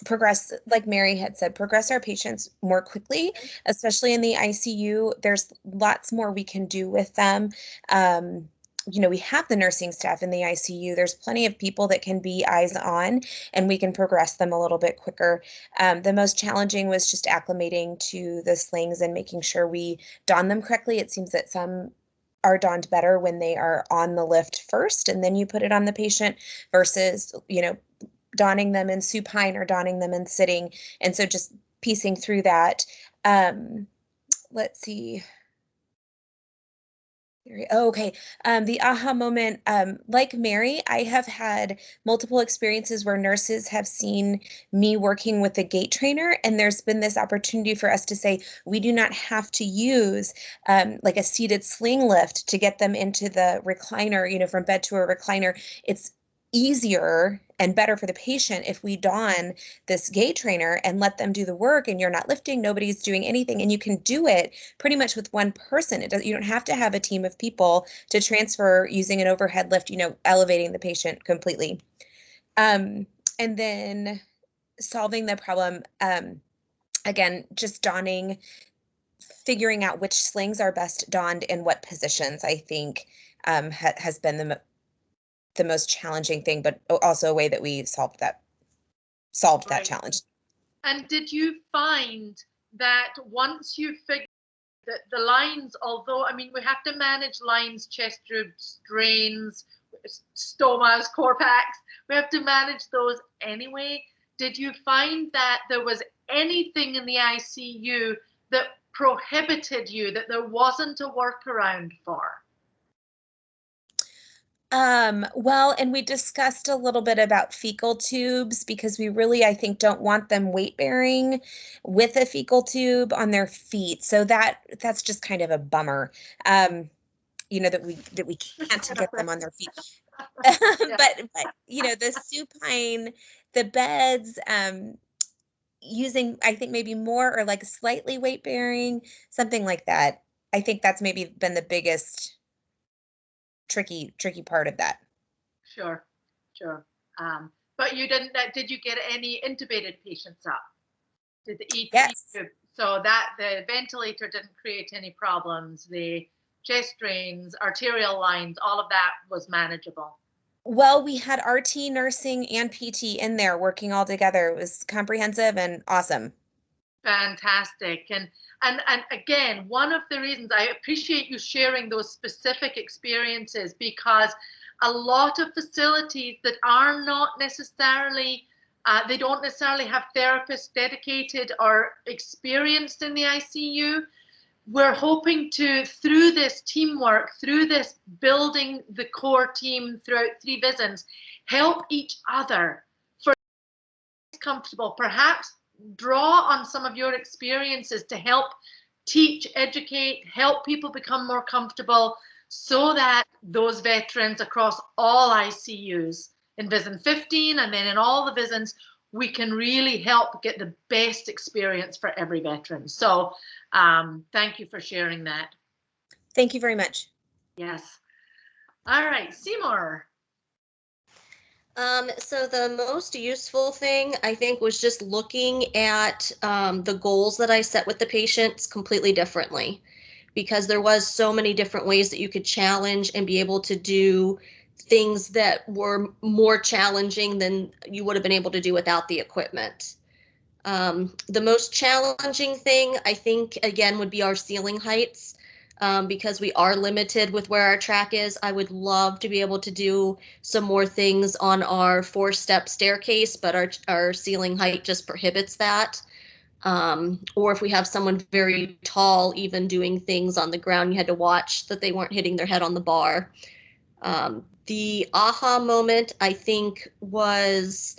progress, like Mary had said, progress our patients more quickly, especially in the ICU. There's lots more we can do with them. We have the nursing staff in the ICU. There's plenty of people that can be eyes on, and we can progress them a little bit quicker. The most challenging was just acclimating to the slings and making sure we don them correctly. It seems that some are donned better when they are on the lift first, and then you put it on the patient versus, donning them in supine or donning them in sitting. And so just piecing through that. Let's see. Oh, okay. The aha moment, like Mary, I have had multiple experiences where nurses have seen me working with a gait trainer, and there's been this opportunity for us to say, we do not have to use like a seated sling lift to get them into the recliner, from bed to a recliner. It's easier and better for the patient if we don this gait trainer and let them do the work, and you're not lifting, nobody's doing anything, and you can do it pretty much with one person. You don't have to have a team of people to transfer using an overhead lift, elevating the patient completely. And then solving the problem, again, just donning, figuring out which slings are best donned in what positions, I think has been the most challenging thing, but also a way that we solved that challenge. And did you find that once you figured that the lines, although, we have to manage lines, chest tubes, drains, stomas, core packs, we have to manage those anyway. Did you find that there was anything in the ICU that prohibited you, that there wasn't a workaround for? Well, and we discussed a little bit about fecal tubes because we really, I think, don't want them weight bearing with a fecal tube on their feet. So that's just kind of a bummer. That we can't get them on their feet. But the supine, the beds, using, I think, maybe more or like slightly weight bearing, something like that. I think that's maybe been the biggest tricky part of that. Sure. But you didn't, did you get any intubated patients up? Did the EP? Yes. So that the ventilator didn't create any problems. The chest drains, arterial lines, all of that was manageable. Well, we had RT, nursing, and PT in there working all together. It was comprehensive and awesome. Fantastic. And again, one of the reasons I appreciate you sharing those specific experiences, because a lot of facilities that are not necessarily, they don't necessarily have therapists dedicated or experienced in the ICU. We're hoping to, through this teamwork, through this building the core team throughout 3 VISNs, help each other for comfortable, perhaps draw on some of your experiences to help teach, educate, help people become more comfortable, so that those veterans across all ICUs in VISN 15 and then in all the VISNs, we can really help get the best experience for every veteran. So thank you for sharing that. Thank you very much. Yes. All right, Seymour. So the most useful thing, I think, was just looking at the goals that I set with the patients completely differently, because there was so many different ways that you could challenge and be able to do things that were more challenging than you would have been able to do without the equipment. The most challenging thing, I think, again, would be our ceiling heights. Because we are limited with where our track is. I would love to be able to do some more things on our 4-step staircase, but our ceiling height just prohibits that. Or if we have someone very tall, even doing things on the ground, you had to watch that they weren't hitting their head on the bar. The aha moment, I think, was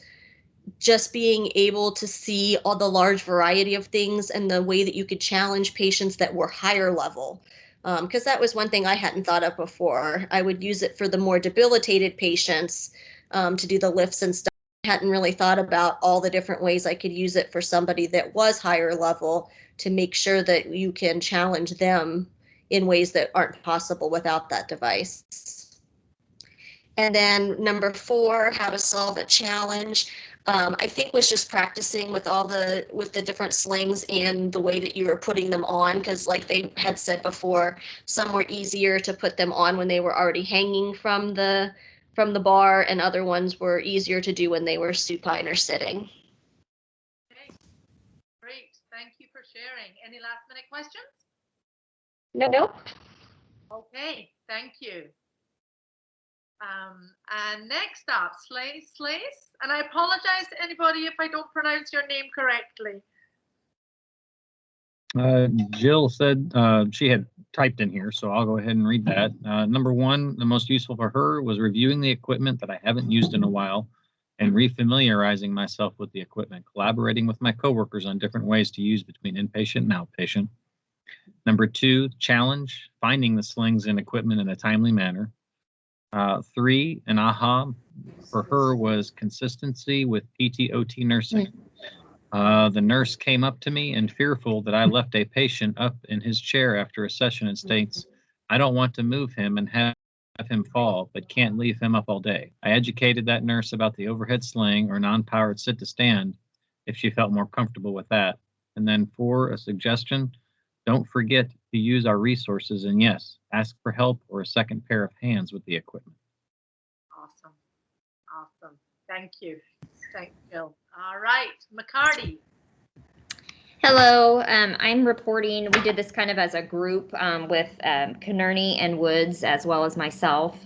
just being able to see all the large variety of things and the way that you could challenge patients that were higher level. Because that was one thing I hadn't thought of before. I would use it for the more debilitated patients to do the lifts and stuff. I hadn't really thought about all the different ways I could use it for somebody that was higher level to make sure that you can challenge them in ways that aren't possible without that device. And then number 4, how to solve a challenge. I think was just practicing with the different slings and the way that you were putting them on, because like they had said before, some were easier to put them on when they were already hanging from the bar, and other ones were easier to do when they were supine or sitting. Okay, great. Thank you for sharing. Any last minute questions? No. Okay, thank you. And next up, Slace, and I apologize to anybody if I don't pronounce your name correctly. Jill said she had typed in here, so I'll go ahead and read that. Number 1, the most useful for her was reviewing the equipment that I haven't used in a while and refamiliarizing myself with the equipment, collaborating with my coworkers on different ways to use between inpatient and outpatient. Number 2, challenge, finding the slings and equipment in a timely manner. 3, an aha for her was consistency with PT/OT nursing. The nurse came up to me and fearful that I left a patient up in his chair after a session and states, I don't want to move him and have him fall, but can't leave him up all day. I educated that nurse about the overhead sling or non-powered sit to stand if she felt more comfortable with that. And then 4, a suggestion, don't forget to use our resources, and yes, ask for help or a second pair of hands with the equipment. Awesome. Thank you. Thank you, Jill. All right, McCarty. Hello, I'm reporting. We did this kind of as a group with Canerney and Woods as well as myself.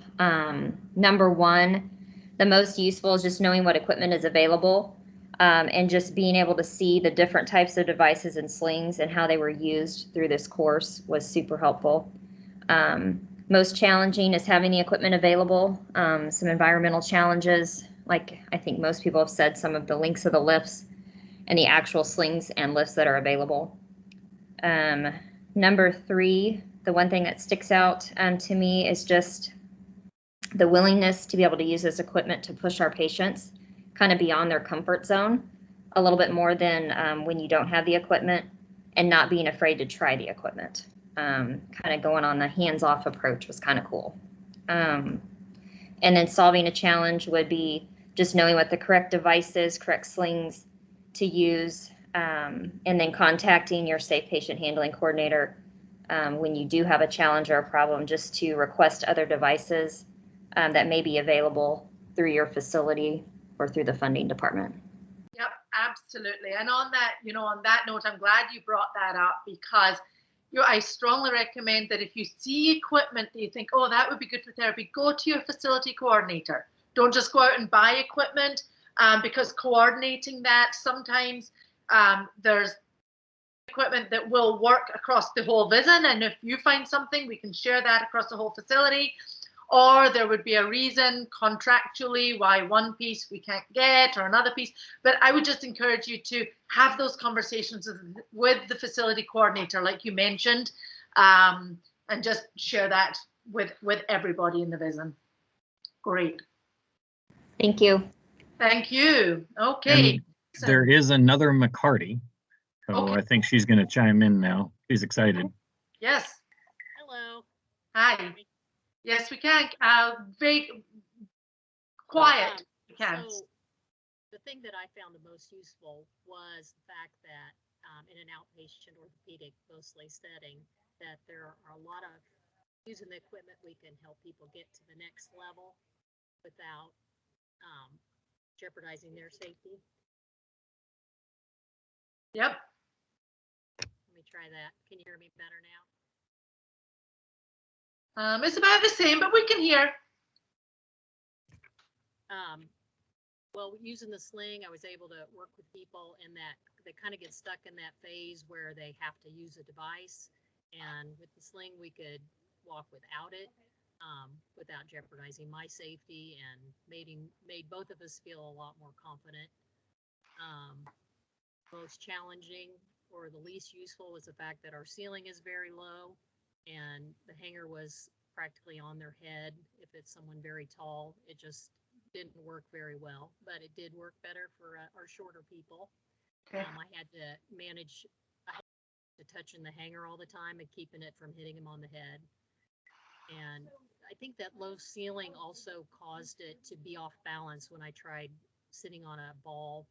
Number 1, the most useful is just knowing what equipment is available and just being able to see the different types of devices and slings and how they were used through this course was super helpful. Most challenging is having the equipment available. Some environmental challenges, like I think most people have said, some of the links of the lifts and the actual slings and lifts that are available. Number 3, the one thing that sticks out to me is just the willingness to be able to use this equipment to push our patients kind of beyond their comfort zone a little bit more than when you don't have the equipment, and not being afraid to try the equipment. Kind of going on the hands-off approach was kind of cool. And then solving a challenge would be just knowing what the correct device is, correct slings to use, and then contacting your safe patient handling coordinator when you do have a challenge or a problem, just to request other devices that may be available through your facility or through the funding department. Yep, absolutely. And on that, on that note, I'm glad you brought that up, because I strongly recommend that if you see equipment that you think, oh, that would be good for therapy, go to your facility coordinator. Don't just go out and buy equipment, because coordinating that, sometimes there's equipment that will work across the whole VISN, and if you find something, we can share that across the whole facility. Or there would be a reason contractually why one piece we can't get or another piece. But I would just encourage you to have those conversations with the facility coordinator, like you mentioned, and just share that with everybody in the VISN. Great. Thank you. Thank you. Okay. And there is another McCarty, so Okay. I think she's going to chime in now. She's excited. Yes. Hello. Hi. Yes, we can. Very quiet. We can. So the thing that I found the most useful was the fact that in an outpatient orthopedic mostly setting, that there are a lot of using the equipment, we can help people get to the next level without jeopardizing their safety. Yep. Let me try that. Can you hear me better now? It's about the same, but we can hear. Well, using the sling, I was able to work with people in that they kind of get stuck in that phase where they have to use a device. And with the sling, we could walk without it, without jeopardizing my safety, and made both of us feel a lot more confident. Most challenging or the least useful was the fact that our ceiling is very low, and the hanger was practically on their head. If it's someone very tall, it just didn't work very well, but it did work better for our shorter people. Okay. I had to manage touching the hanger all the time and keeping it from hitting him on the head. And I think that low ceiling also caused it to be off balance when I tried sitting on a ball,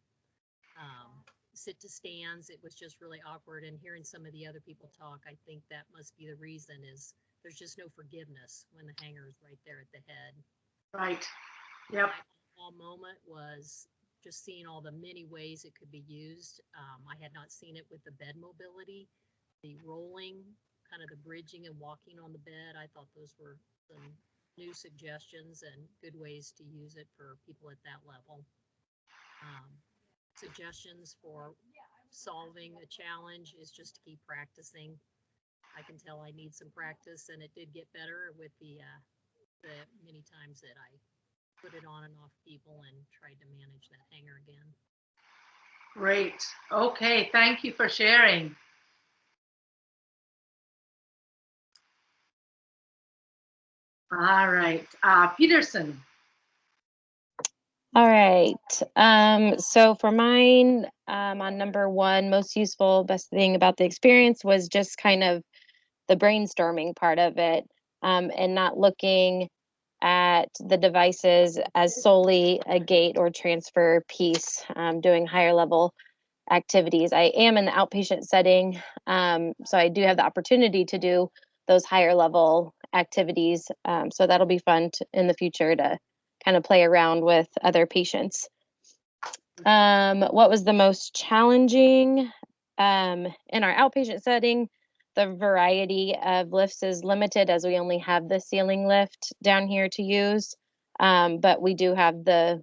sit to stands. It was just really awkward, and hearing some of the other people talk, I think that must be the reason, is there's just no forgiveness when the hanger is right there at the head. Right. Yep. My moment was just seeing all the many ways it could be used. I had not seen it with the bed mobility, the rolling, kind of the bridging and walking on the bed. I thought those were some new suggestions and good ways to use it for people at that level. Suggestions for solving a challenge is just to keep practicing. I can tell I need some practice, and it did get better with the many times that I put it on and off people and tried to manage that hanger again. Great. Okay. Thank you for sharing. All right. Peterson. All right. So for mine, on number 1, most useful, best thing about the experience was just kind of the brainstorming part of it, and not looking at the devices as solely a gate or transfer piece, doing higher level activities. I am in the outpatient setting, so I do have the opportunity to do those higher level activities. So that'll be fun in the future to kind of play around with other patients. What was the most challenging in our outpatient setting? The variety of lifts is limited, as we only have the ceiling lift down here to use, but we do have the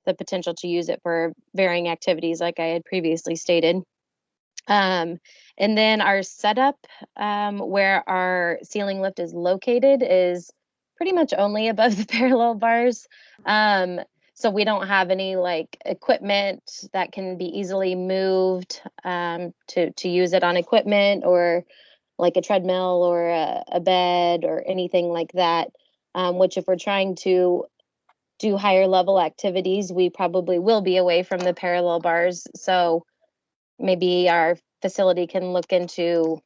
potential to use it for varying activities, like I had previously stated. And then our setup, where our ceiling lift is located, is pretty much only above the parallel bars. So we don't have any like equipment that can be easily moved to use it on equipment, or like a treadmill or a bed or anything like that. Which if we're trying to do higher level activities, we probably will be away from the parallel bars. So maybe our facility can look into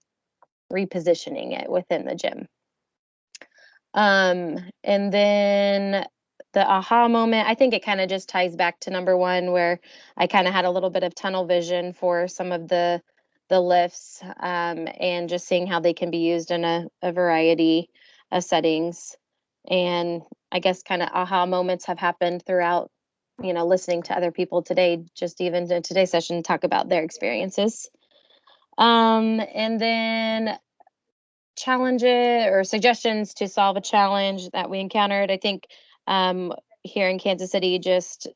repositioning it within the gym. And then the aha moment, I think it kind of just ties back to number one, where I kind of had a little bit of tunnel vision for some of the lifts, and just seeing how they can be used in a variety of settings. And I guess kind of aha moments have happened throughout, listening to other people today, just even in today's session, talk about their experiences. And then challenges or suggestions to solve a challenge that we encountered. I think here in Kansas City, just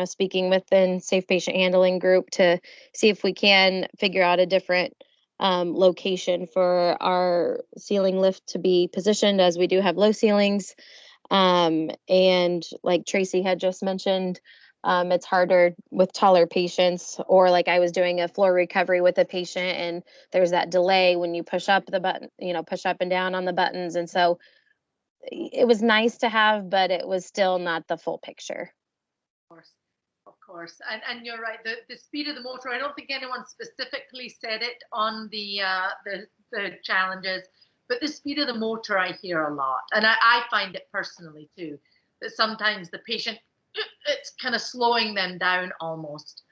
speaking with the Safe Patient Handling group to see if we can figure out a different location for our ceiling lift to be positioned, as we do have low ceilings. And like Tracy had just mentioned, it's harder with taller patients, or like I was doing a floor recovery with a patient and there's that delay when you push up the button, push up and down on the buttons. And so it was nice to have, but it was still not the full picture. Of course. And you're right, the speed of the motor, I don't think anyone specifically said it on the challenges, but the speed of the motor I hear a lot. And I find it personally too, that sometimes the patient, it's kind of slowing them down almost.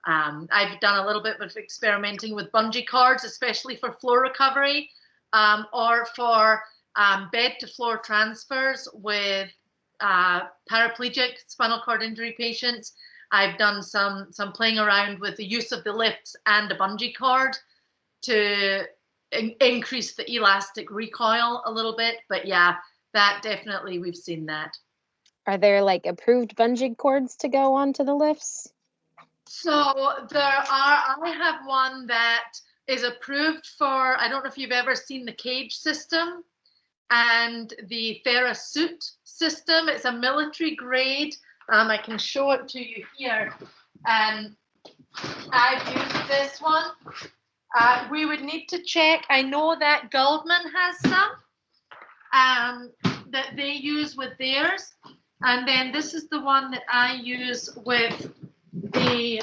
I've done a little bit of experimenting with bungee cords, especially for floor recovery, or for bed to floor transfers with paraplegic spinal cord injury patients. I've done some playing around with the use of the lifts and a bungee cord to increase the elastic recoil a little bit. But yeah, that definitely, we've seen that. Are there like approved bungee cords to go onto the lifts? So I have one that is approved for, I don't know if you've ever seen the cage system and the TheraSuit system. It's a military grade. I can show it to you here. And I've used this one. We would need to check. I know that Goldman has some that they use with theirs. And then this is the one that I use with the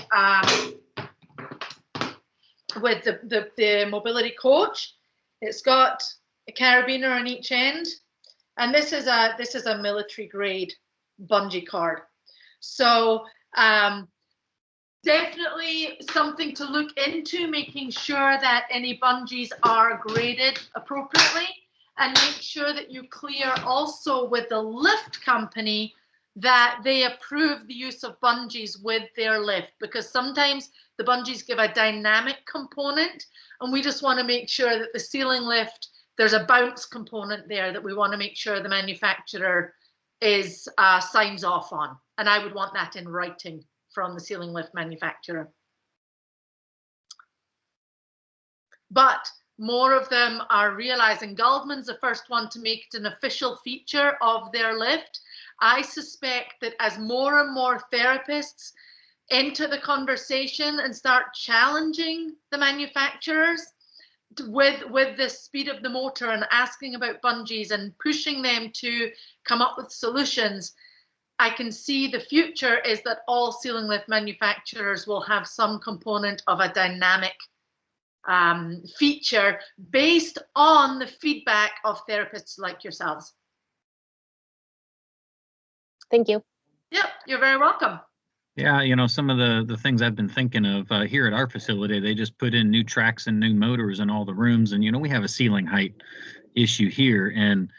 mobility coach. It's got a carabiner on each end, and this is a military grade bungee cord. So definitely something to look into, making sure that any bungees are graded appropriately, and make sure that you clear also with the lift company that they approve the use of bungees with their lift, because sometimes the bungees give a dynamic component, and we just want to make sure that the ceiling lift, there's a bounce component there that we want to make sure the manufacturer is signs off on. And I would want that in writing from the ceiling lift manufacturer. But more of them are realizing, Goldman's the first one to make it an official feature of their lift. I suspect that as more and more therapists enter the conversation and start challenging the manufacturers with the speed of the motor and asking about bungees and pushing them to come up with solutions, I can see the future is that all ceiling lift manufacturers will have some component of a dynamic feature based on the feedback of therapists like yourselves. Thank you. Yep, you're very welcome. Yeah, some of the things I've been thinking of here at our facility, they just put in new tracks and new motors in all the rooms, and we have a ceiling height issue here, and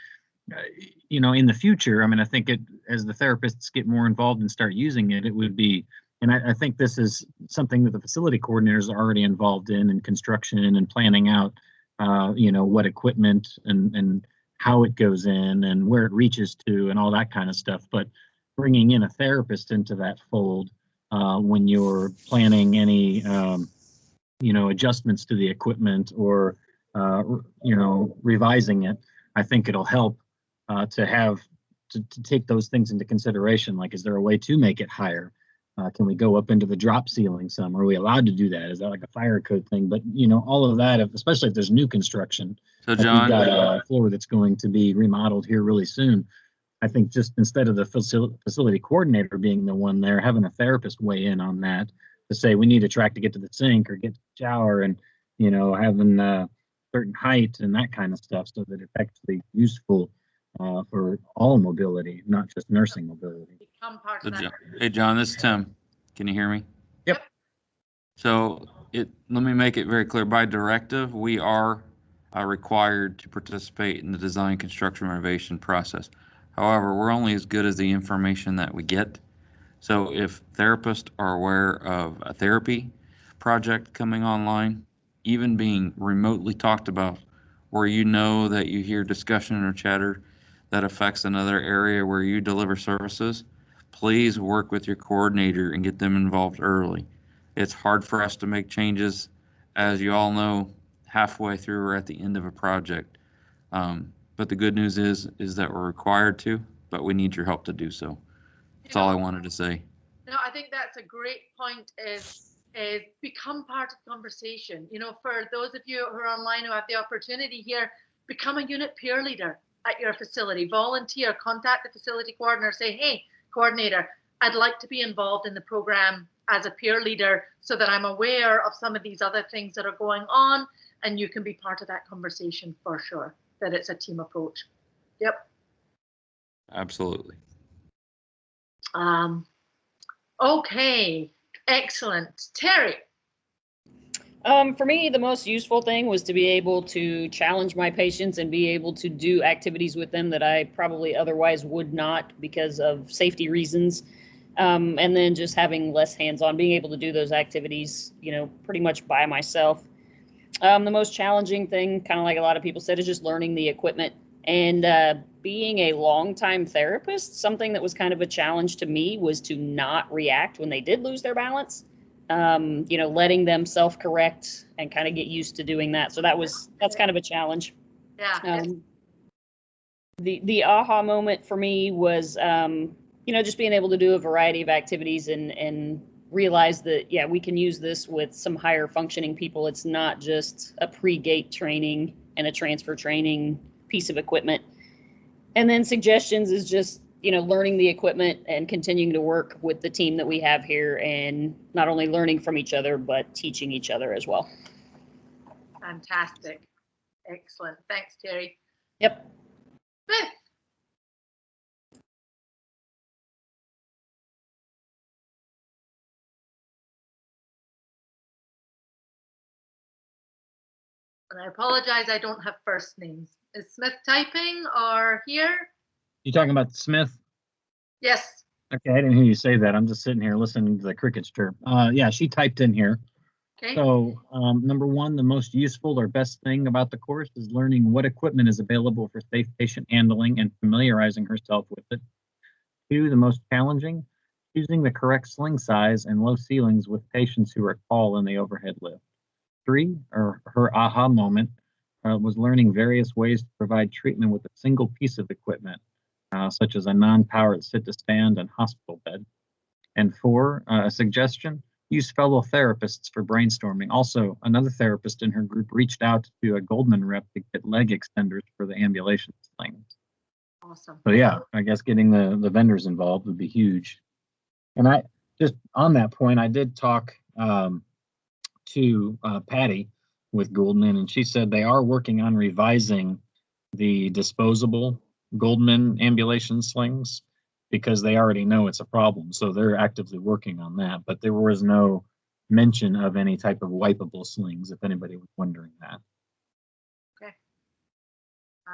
in the future, I think as the therapists get more involved and start using it, it would be, and I think this is something that the facility coordinators are already involved in construction and planning out, what equipment and how it goes in and where it reaches to and all that kind of stuff. But bringing in a therapist into that fold when you're planning any adjustments to the equipment or, revising it, I think it'll help to take those things into consideration. Like, is there a way to make it higher? Can we go up into the drop ceiling some? Are we allowed to do that? Is that like a fire code thing? But, all of that, especially if there's new construction, So like John, we've got a floor that's going to be remodeled here really soon. I think just instead of the facility coordinator being the one there, having a therapist weigh in on that to say we need a track to get to the sink or get to the shower, and having a certain height and that kind of stuff, so that it's actually useful for all mobility, not just nursing mobility. Hey John, this is Tim. Can you hear me? Yep. So let me make it very clear. By directive, we are required to participate in the design, construction, renovation process. However, we're only as good as the information that we get. So if therapists are aware of a therapy project coming online, even being remotely talked about, where that you hear discussion or chatter that affects another area where you deliver services, please work with your coordinator and get them involved early. It's hard for us to make changes, as you all know, halfway through or at the end of a project. But the good news is that we're required to, but we need your help to do so. That's all I wanted to say. No, I think that's a great point, is become part of the conversation. For those of you who are online who have the opportunity here, become a unit peer leader at your facility. Volunteer, contact the facility coordinator, say, hey, coordinator, I'd like to be involved in the program as a peer leader so that I'm aware of some of these other things that are going on, and you can be part of that conversation for sure, that it's a team approach. Yep. Absolutely. Okay, excellent. Terry. For me, the most useful thing was to be able to challenge my patients and be able to do activities with them that I probably otherwise would not because of safety reasons. And then just having less hands-on, being able to do those activities, pretty much by myself. The most challenging thing, kind of like a lot of people said, is just learning the equipment. And being a longtime therapist, something that was kind of a challenge to me was to not react when they did lose their balance. Letting them self-correct and kind of get used to doing that. So that's kind of a challenge. Yeah. The aha moment for me was, just being able to do a variety of activities and realize that, yeah, we can use this with some higher functioning people. It's not just a pre-gate training and a transfer training piece of equipment. And then suggestions is just, learning the equipment and continuing to work with the team that we have here, and not only learning from each other, but teaching each other as well. Fantastic. Excellent. Thanks, Terry. Yep. Smith. And I apologize, I don't have first names. Is Smith typing or here? You talking about Smith? Yes. Okay, I didn't hear you say that. I'm just sitting here listening to the crickets chirp. Yeah, she typed in here. Okay. So number one, the most useful or best thing about the course is learning what equipment is available for safe patient handling and familiarizing herself with it. 2, the most challenging, choosing the correct sling size and low ceilings with patients who are tall in the overhead lift. 3, or her aha moment, was learning various ways to provide treatment with a single piece of equipment, such as a non-powered sit-to-stand and hospital bed. And 4, a suggestion, use fellow therapists for brainstorming. Also, another therapist in her group reached out to a Goldman rep to get leg extenders for the ambulation slings. Awesome. So yeah, I guess getting the vendors involved would be huge. And I just on that point, I did talk to Patty with Goldman, and she said they are working on revising the disposable Goldman ambulation slings because they already know it's a problem. So they're actively working on that. But there was no mention of any type of wipeable slings, if anybody was wondering that. Okay.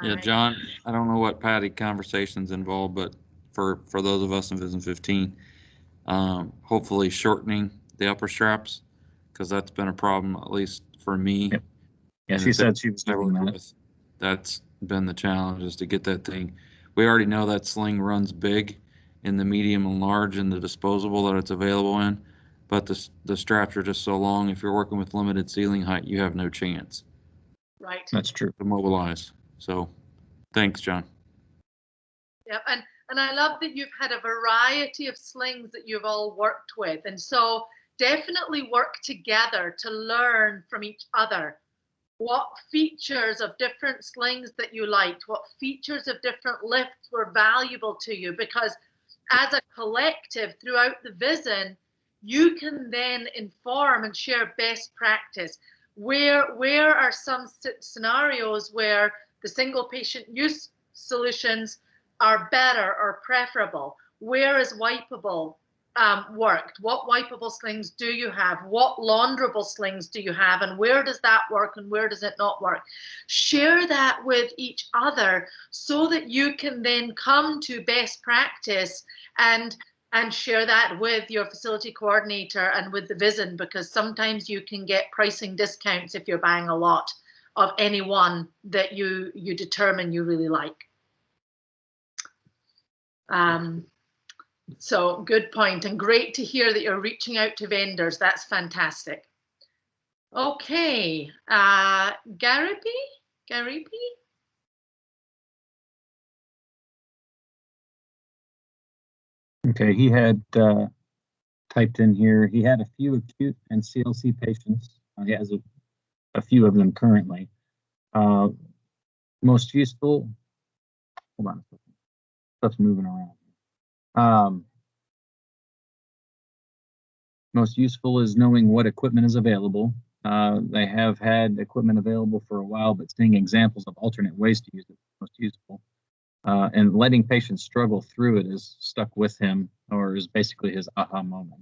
Yeah, John, I don't know what Patty conversations involved, but for those of us in VISN 15, hopefully shortening the upper straps, because that's been a problem, at least for me. Yep. Yeah, she said she was doing that. That's been the challenge, is to get that thing. We already know that sling runs big in the medium and large and the disposable that it's available in, but the straps are just so long. If you're working with limited ceiling height, you have no chance Right. That's true. to mobilize. So thanks, John. Yep, and I love that you've had a variety of slings that you've all worked with, and so definitely work together to learn from each other. What features of different slings that you liked, what features of different lifts were valuable to you, because as a collective throughout the VISN, you can then inform and share best practice. Where are some scenarios where the single patient use solutions are better or preferable? Where is wipeable worked? What wipeable slings do you have? What launderable slings do you have? And where does that work and where does it not work? Share that with each other so that you can then come to best practice and share that with your facility coordinator and with the VISN, because sometimes you can get pricing discounts if you're buying a lot of any one that you determine you really like. So good point, and great to hear that you're reaching out to vendors. That's fantastic. Okay, Gary P? Okay, he had typed in here, he had a few acute and CLC patients. He has a few of them currently. Most useful, hold on a second, stuff's moving around. Most useful is knowing what equipment is available. They have had equipment available for a while, but seeing examples of alternate ways to use it is most useful. And letting patients struggle through it is stuck with him, or is basically his aha moment.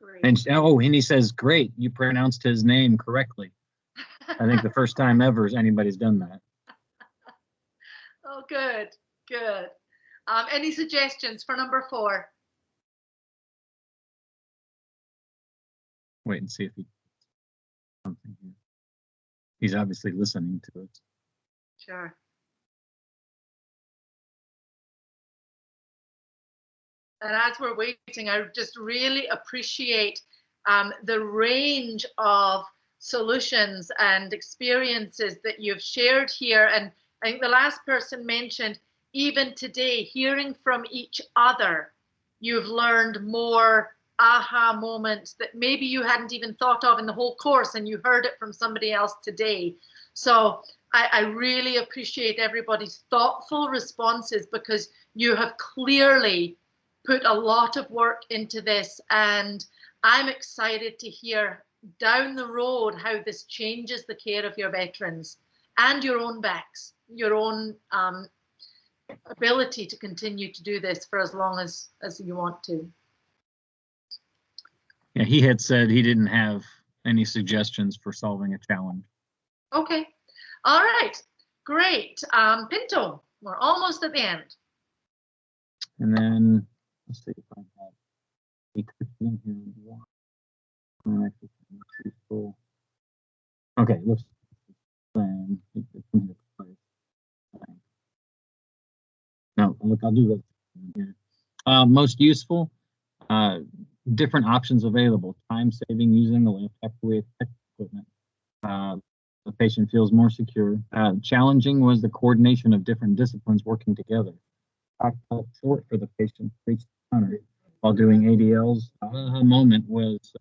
Great. And he says, great, you pronounced his name correctly. I think the first time ever anybody's done that. Oh, good. Any suggestions for number 4? Wait and see if he something here. He's obviously listening to it. Sure. And as we're waiting, I just really appreciate the range of solutions and experiences that you've shared here. And I think the last person mentioned, even today, hearing from each other, you've learned more aha moments that maybe you hadn't even thought of in the whole course, and you heard it from somebody else today. So I really appreciate everybody's thoughtful responses, because you have clearly put a lot of work into this, and I'm excited to hear down the road how this changes the care of your veterans and your own backs, your own ability to continue to do this for as long as you want to. Yeah, he had said he didn't have any suggestions for solving a challenge. Okay, all right, great. Pinto, we're almost at the end. And then let's see if I have a in here. Okay, let's no, look, I'll do that here. Most useful, different options available. Time saving using the lift with equipment. The patient feels more secure. Challenging was the coordination of different disciplines working together. Short for the patient to reach the counter while doing ADLs. A moment was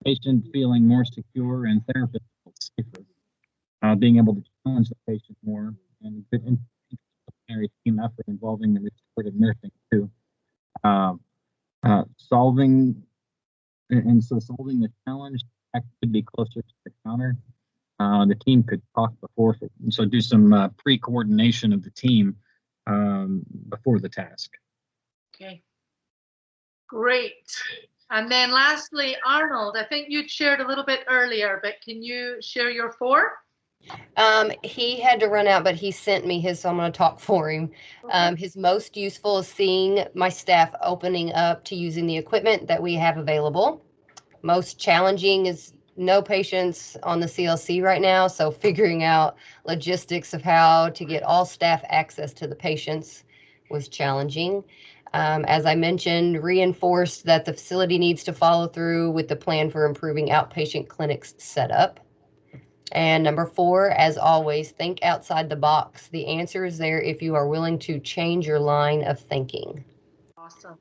patient feeling more secure and therapist safer. Being able to challenge the patient more, and good team effort involving the restorative nursing too. Solving the challenge could be closer to the counter. The team could talk before, so do some pre-coordination of the team before the task. Okay, great. And then lastly, Arnold, I think you'd shared a little bit earlier, but can you share your 4? He had to run out, but he sent me his, so I'm going to talk for him. Okay. His most useful is seeing my staff opening up to using the equipment that we have available. Most challenging is no patients on the CLC right now, so figuring out logistics of how to get all staff access to the patients was challenging. As I mentioned, reinforced that the facility needs to follow through with the plan for improving outpatient clinics setup. And number 4, as always, think outside the box. The answer is there if you are willing to change your line of thinking. Awesome.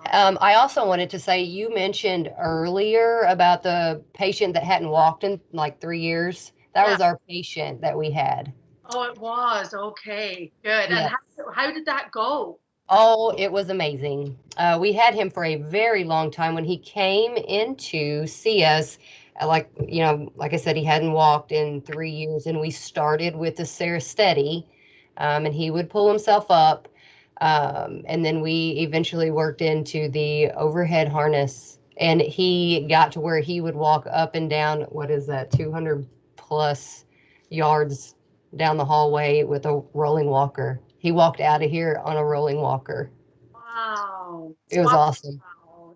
I also wanted to say, you mentioned earlier about the patient that hadn't walked in like 3 years. That was our patient that we had. Oh, it was. Okay, good. Yes. And how did that go? Oh, it was amazing. We had him for a very long time. When he came in to see us, like I said, he hadn't walked in 3 years, and we started with the Serestetti, and he would pull himself up. And then we eventually worked into the overhead harness, and he got to where he would walk up and down, 200 plus yards down the hallway with a rolling walker. He walked out of here on a rolling walker. Wow. It was awesome.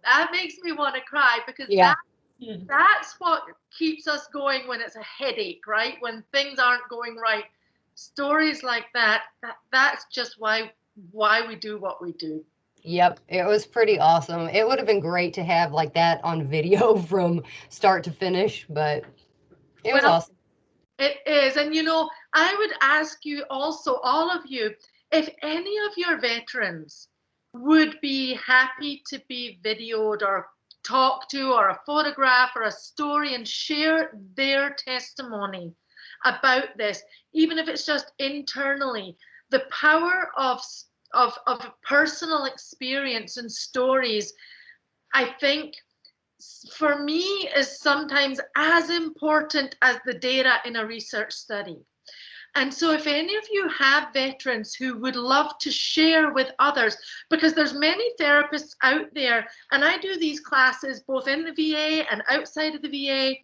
That makes me want to cry, because that's what keeps us going when it's a headache, right? When things aren't going right. Stories like that's just why we do what we do. Yep, it was pretty awesome. It would have been great to have like that on video from start to finish, but it was awesome. It is. And I would ask you also, all of you, if any of your veterans would be happy to be videoed or talked to, or a photograph or a story, and share their testimony about this, even if it's just internally. The power of personal experience and stories, I think, for me, is sometimes as important as the data in a research study. And so if any of you have veterans who would love to share with others, because there's many therapists out there, and I do these classes both in the VA and outside of the VA,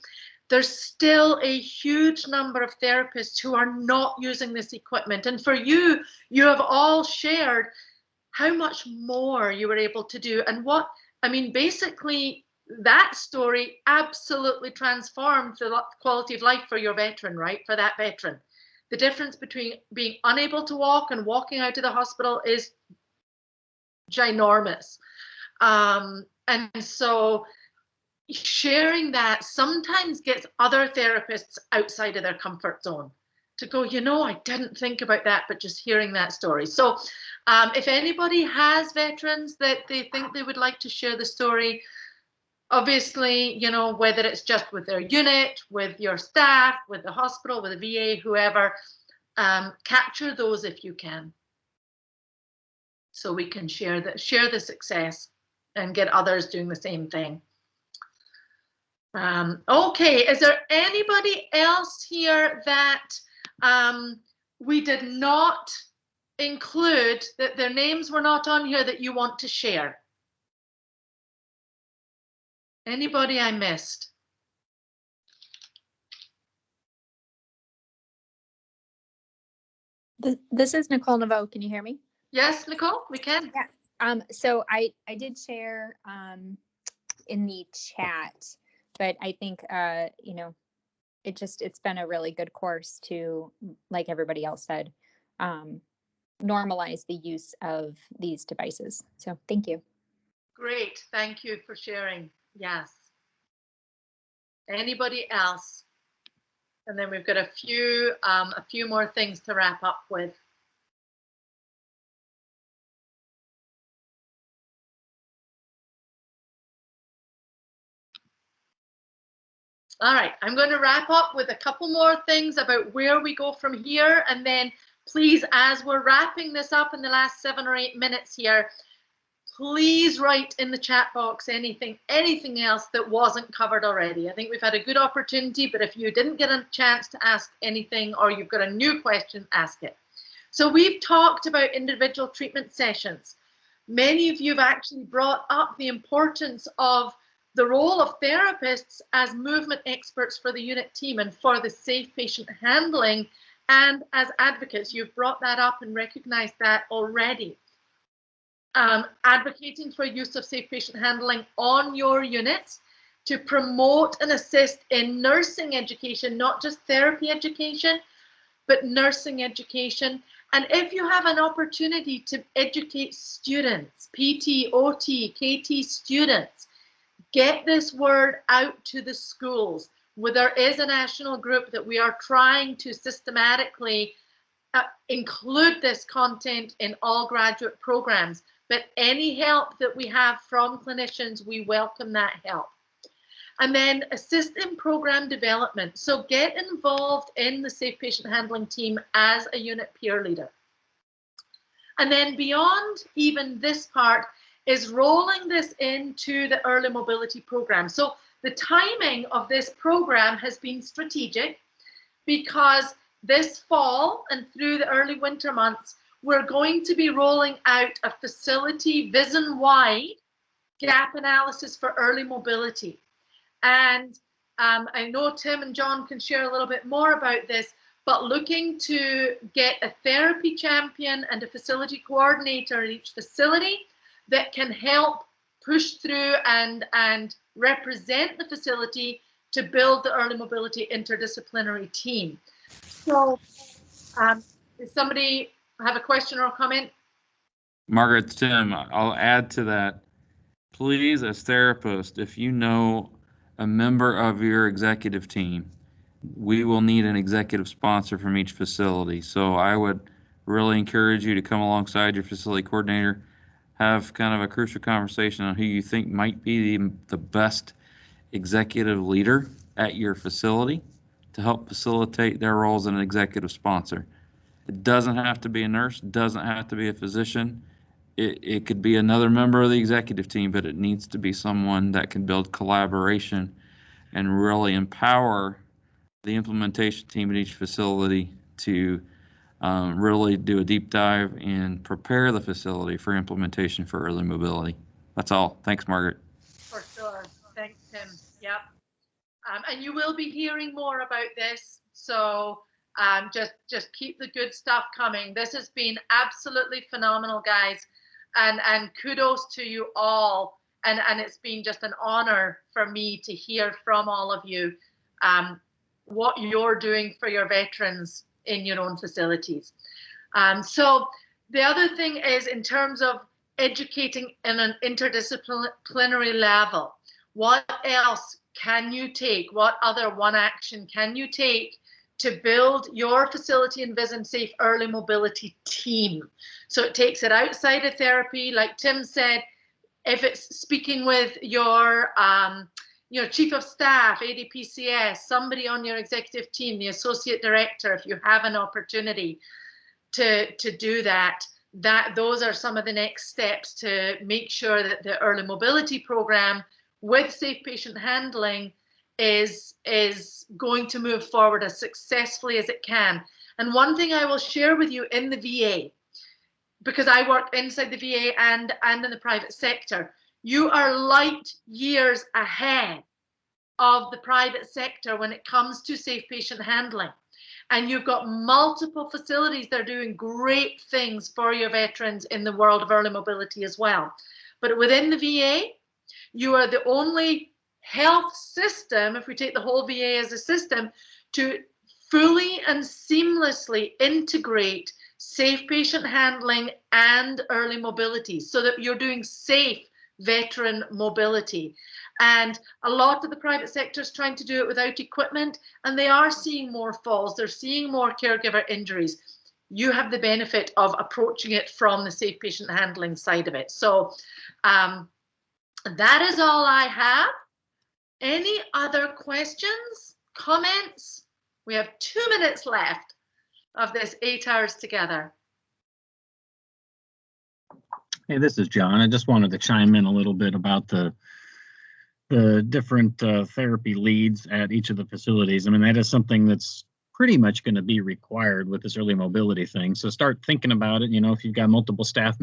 there's still a huge number of therapists who are not using this equipment. And for you, you have all shared how much more you were able to do. And basically, that story absolutely transformed the quality of life for your veteran, right? For that veteran. The difference between being unable to walk and walking out of the hospital is ginormous. And so sharing that sometimes gets other therapists outside of their comfort zone to go, I didn't think about that, but just hearing that story. So if anybody has veterans that they think they would like to share the story, obviously, whether it's just with their unit, with your staff, with the hospital, with the VA, whoever, capture those if you can, so we can share the success and get others doing the same thing. Okay, is there anybody else here that we did not include, that their names were not on here, that you want to share? Anybody I missed? This is Nicole Naveau. Can you hear me? Yes, Nicole, we can. Yeah. So I did share in the chat, but I think it's been a really good course to, like everybody else said, normalize the use of these devices. So thank you. Great, thank you for sharing. Yes. Anybody else? And then we've got a few more things to wrap up with. All right, I'm going to wrap up with a couple more things about where we go from here. And then please, as we're wrapping this up in the last 7 or 8 minutes here, please write in the chat box anything else that wasn't covered already. I think we've had a good opportunity, but if you didn't get a chance to ask anything, or you've got a new question, ask it. So we've talked about individual treatment sessions. Many of you have actually brought up the importance of the role of therapists as movement experts for the unit team and for the safe patient handling, and as advocates, you've brought that up and recognized that already. Advocating for use of safe patient handling on your units to promote and assist in nursing education, not just therapy education, but nursing education, And if you have an opportunity to educate students, PT, OT, KT students, get this word out to the schools. Where there is a national group that we are trying to systematically include this content in all graduate programs. But any help that we have from clinicians, we welcome that help. And then assist in program development. So get involved in the Safe Patient Handling team as a unit peer leader. And then beyond even this part is rolling this into the early mobility program. So the timing of this program has been strategic because this fall and through the early winter months, we're going to be rolling out a facility VISN-wide gap analysis for early mobility. And I know Tim and John can share a little bit more about this, but looking to get a therapy champion and a facility coordinator in each facility that can help push through and represent the facility to build the early mobility interdisciplinary team. So does somebody have a question or a comment? Margaret, Tim, I'll add to that. Please, as therapists, if you know a member of your executive team, we will need an executive sponsor from each facility. So I would really encourage you to come alongside your facility coordinator, have kind of a crucial conversation on who you think might be the best executive leader at your facility to help facilitate their role as an executive sponsor. It doesn't have to be a nurse, doesn't have to be a physician. It could be another member of the executive team, but it needs to be someone that can build collaboration and really empower the implementation team at each facility to really do a deep dive and prepare the facility for implementation for early mobility. That's all. Thanks, Margaret. For sure. Thanks, Tim. Yep. And you will be hearing more about this. So just keep the good stuff coming. This has been absolutely phenomenal, guys. And kudos to you all. And it's been just an honor for me to hear from all of you what you're doing for your veterans in your own facilities. So the other thing is in terms of educating in an interdisciplinary level, what else can you take? What other one action can you take to build your facility and VISN safe early mobility team? So it takes it outside of therapy, like Tim said. If it's speaking with your chief of staff, ADPCS, somebody on your executive team, the associate director, if you have an opportunity to do that, those are some of the next steps to make sure that the early mobility program with safe patient handling is going to move forward as successfully as it can. And one thing I will share with you in the VA, because I work inside the VA and in the private sector, you are light years ahead of the private sector when it comes to safe patient handling. And you've got multiple facilities that are doing great things for your veterans in the world of early mobility as well. But within the VA, you are the only health system, if we take the whole VA as a system, to fully and seamlessly integrate safe patient handling and early mobility so that you're doing safe veteran mobility. And a lot of the private sector is trying to do it without equipment, and they are seeing more falls. They're seeing more caregiver injuries. You have the benefit of approaching it from the safe patient handling side of it. So that is all I have. Any other questions, comments? We have 2 minutes left of this 8 hours together. Hey, this is John. I just wanted to chime in a little bit about the different therapy leads at each of the facilities. I mean, that is something that's pretty much going to be required with this early mobility thing. So start thinking about it. You know, if you've got multiple staff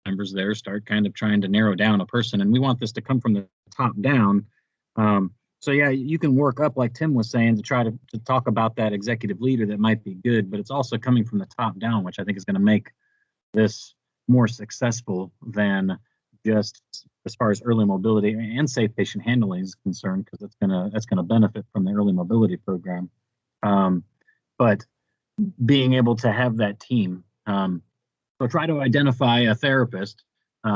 members there, start kind of trying to narrow down a person. And we want this to come from the top down. So yeah, you can work up, like Tim was saying, to try to talk about that executive leader that might be good, but it's also coming from the top down, which I think is going to make this more successful than just as far as early mobility and safe patient handling is concerned, because that's gonna benefit from the early mobility program. But being able to have that team So try to identify a therapist.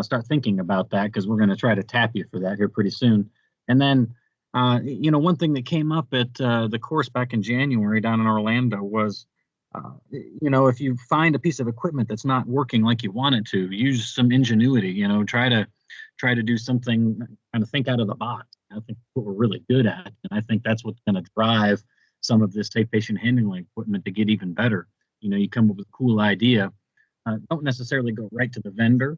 Start thinking about that because we're going to try to tap you for that here pretty soon. And then, one thing that came up at the course back in January down in Orlando was, if you find a piece of equipment that's not working like you want it to, use some ingenuity. Try to do something, kind of think out of the box. I think what we're really good at, and I think that's what's going to drive some of this safe patient handling equipment to get even better. You come up with a cool idea. Don't necessarily go right to the vendor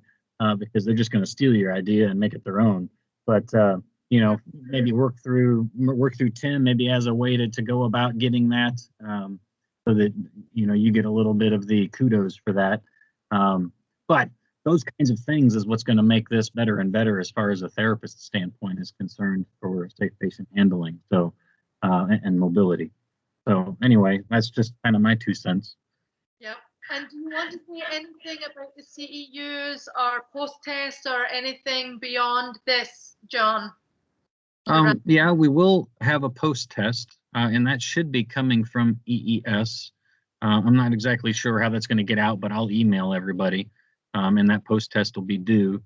because they're just going to steal your idea and make it their own. But maybe work through Tim maybe as a way to go about getting that, so that you get a little bit of the kudos for that. But those kinds of things is what's going to make this better and better as far as a therapist standpoint is concerned for safe patient handling. So and mobility. So anyway, that's just kind of my 2 cents. Yep. And do you want to say anything about the CEUs or post-tests or anything beyond this, John? Yeah, we will have a post-test, and that should be coming from EES. I'm not exactly sure how that's going to get out, but I'll email everybody, and that post-test will be due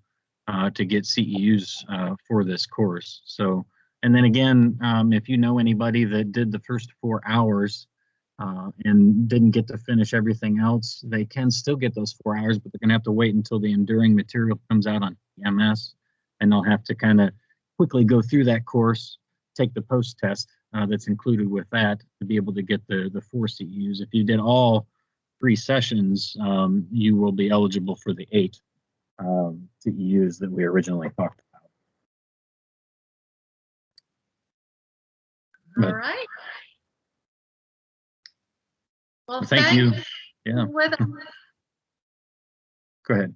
to get CEUs for this course. So, and then again, if you know anybody that did the first 4 hours and didn't get to finish everything else, they can still get those 4 hours, but they're going to have to wait until the enduring material comes out on EMS, and they'll have to kind of quickly go through that course, take the post test that's included with that to be able to get the 4 CEUs. If you did all 3 sessions, you will be eligible for the 8 CEUs that we originally talked about. All right. Well, thank you. Yeah. Go ahead.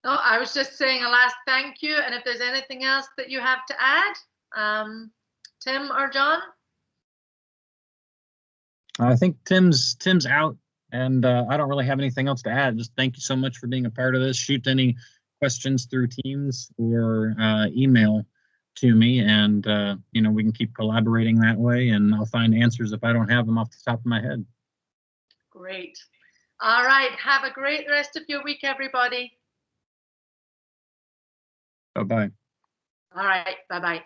No, I was just saying a last thank you, and if there's anything else that you have to add, Tim or John? I think Tim's out, and I don't really have anything else to add. Just thank you so much for being a part of this. Shoot any questions through Teams or email to me, and we can keep collaborating that way, and I'll find answers if I don't have them off the top of my head. Great. All right. Have a great rest of your week, everybody. Bye-bye. All right. Bye-bye.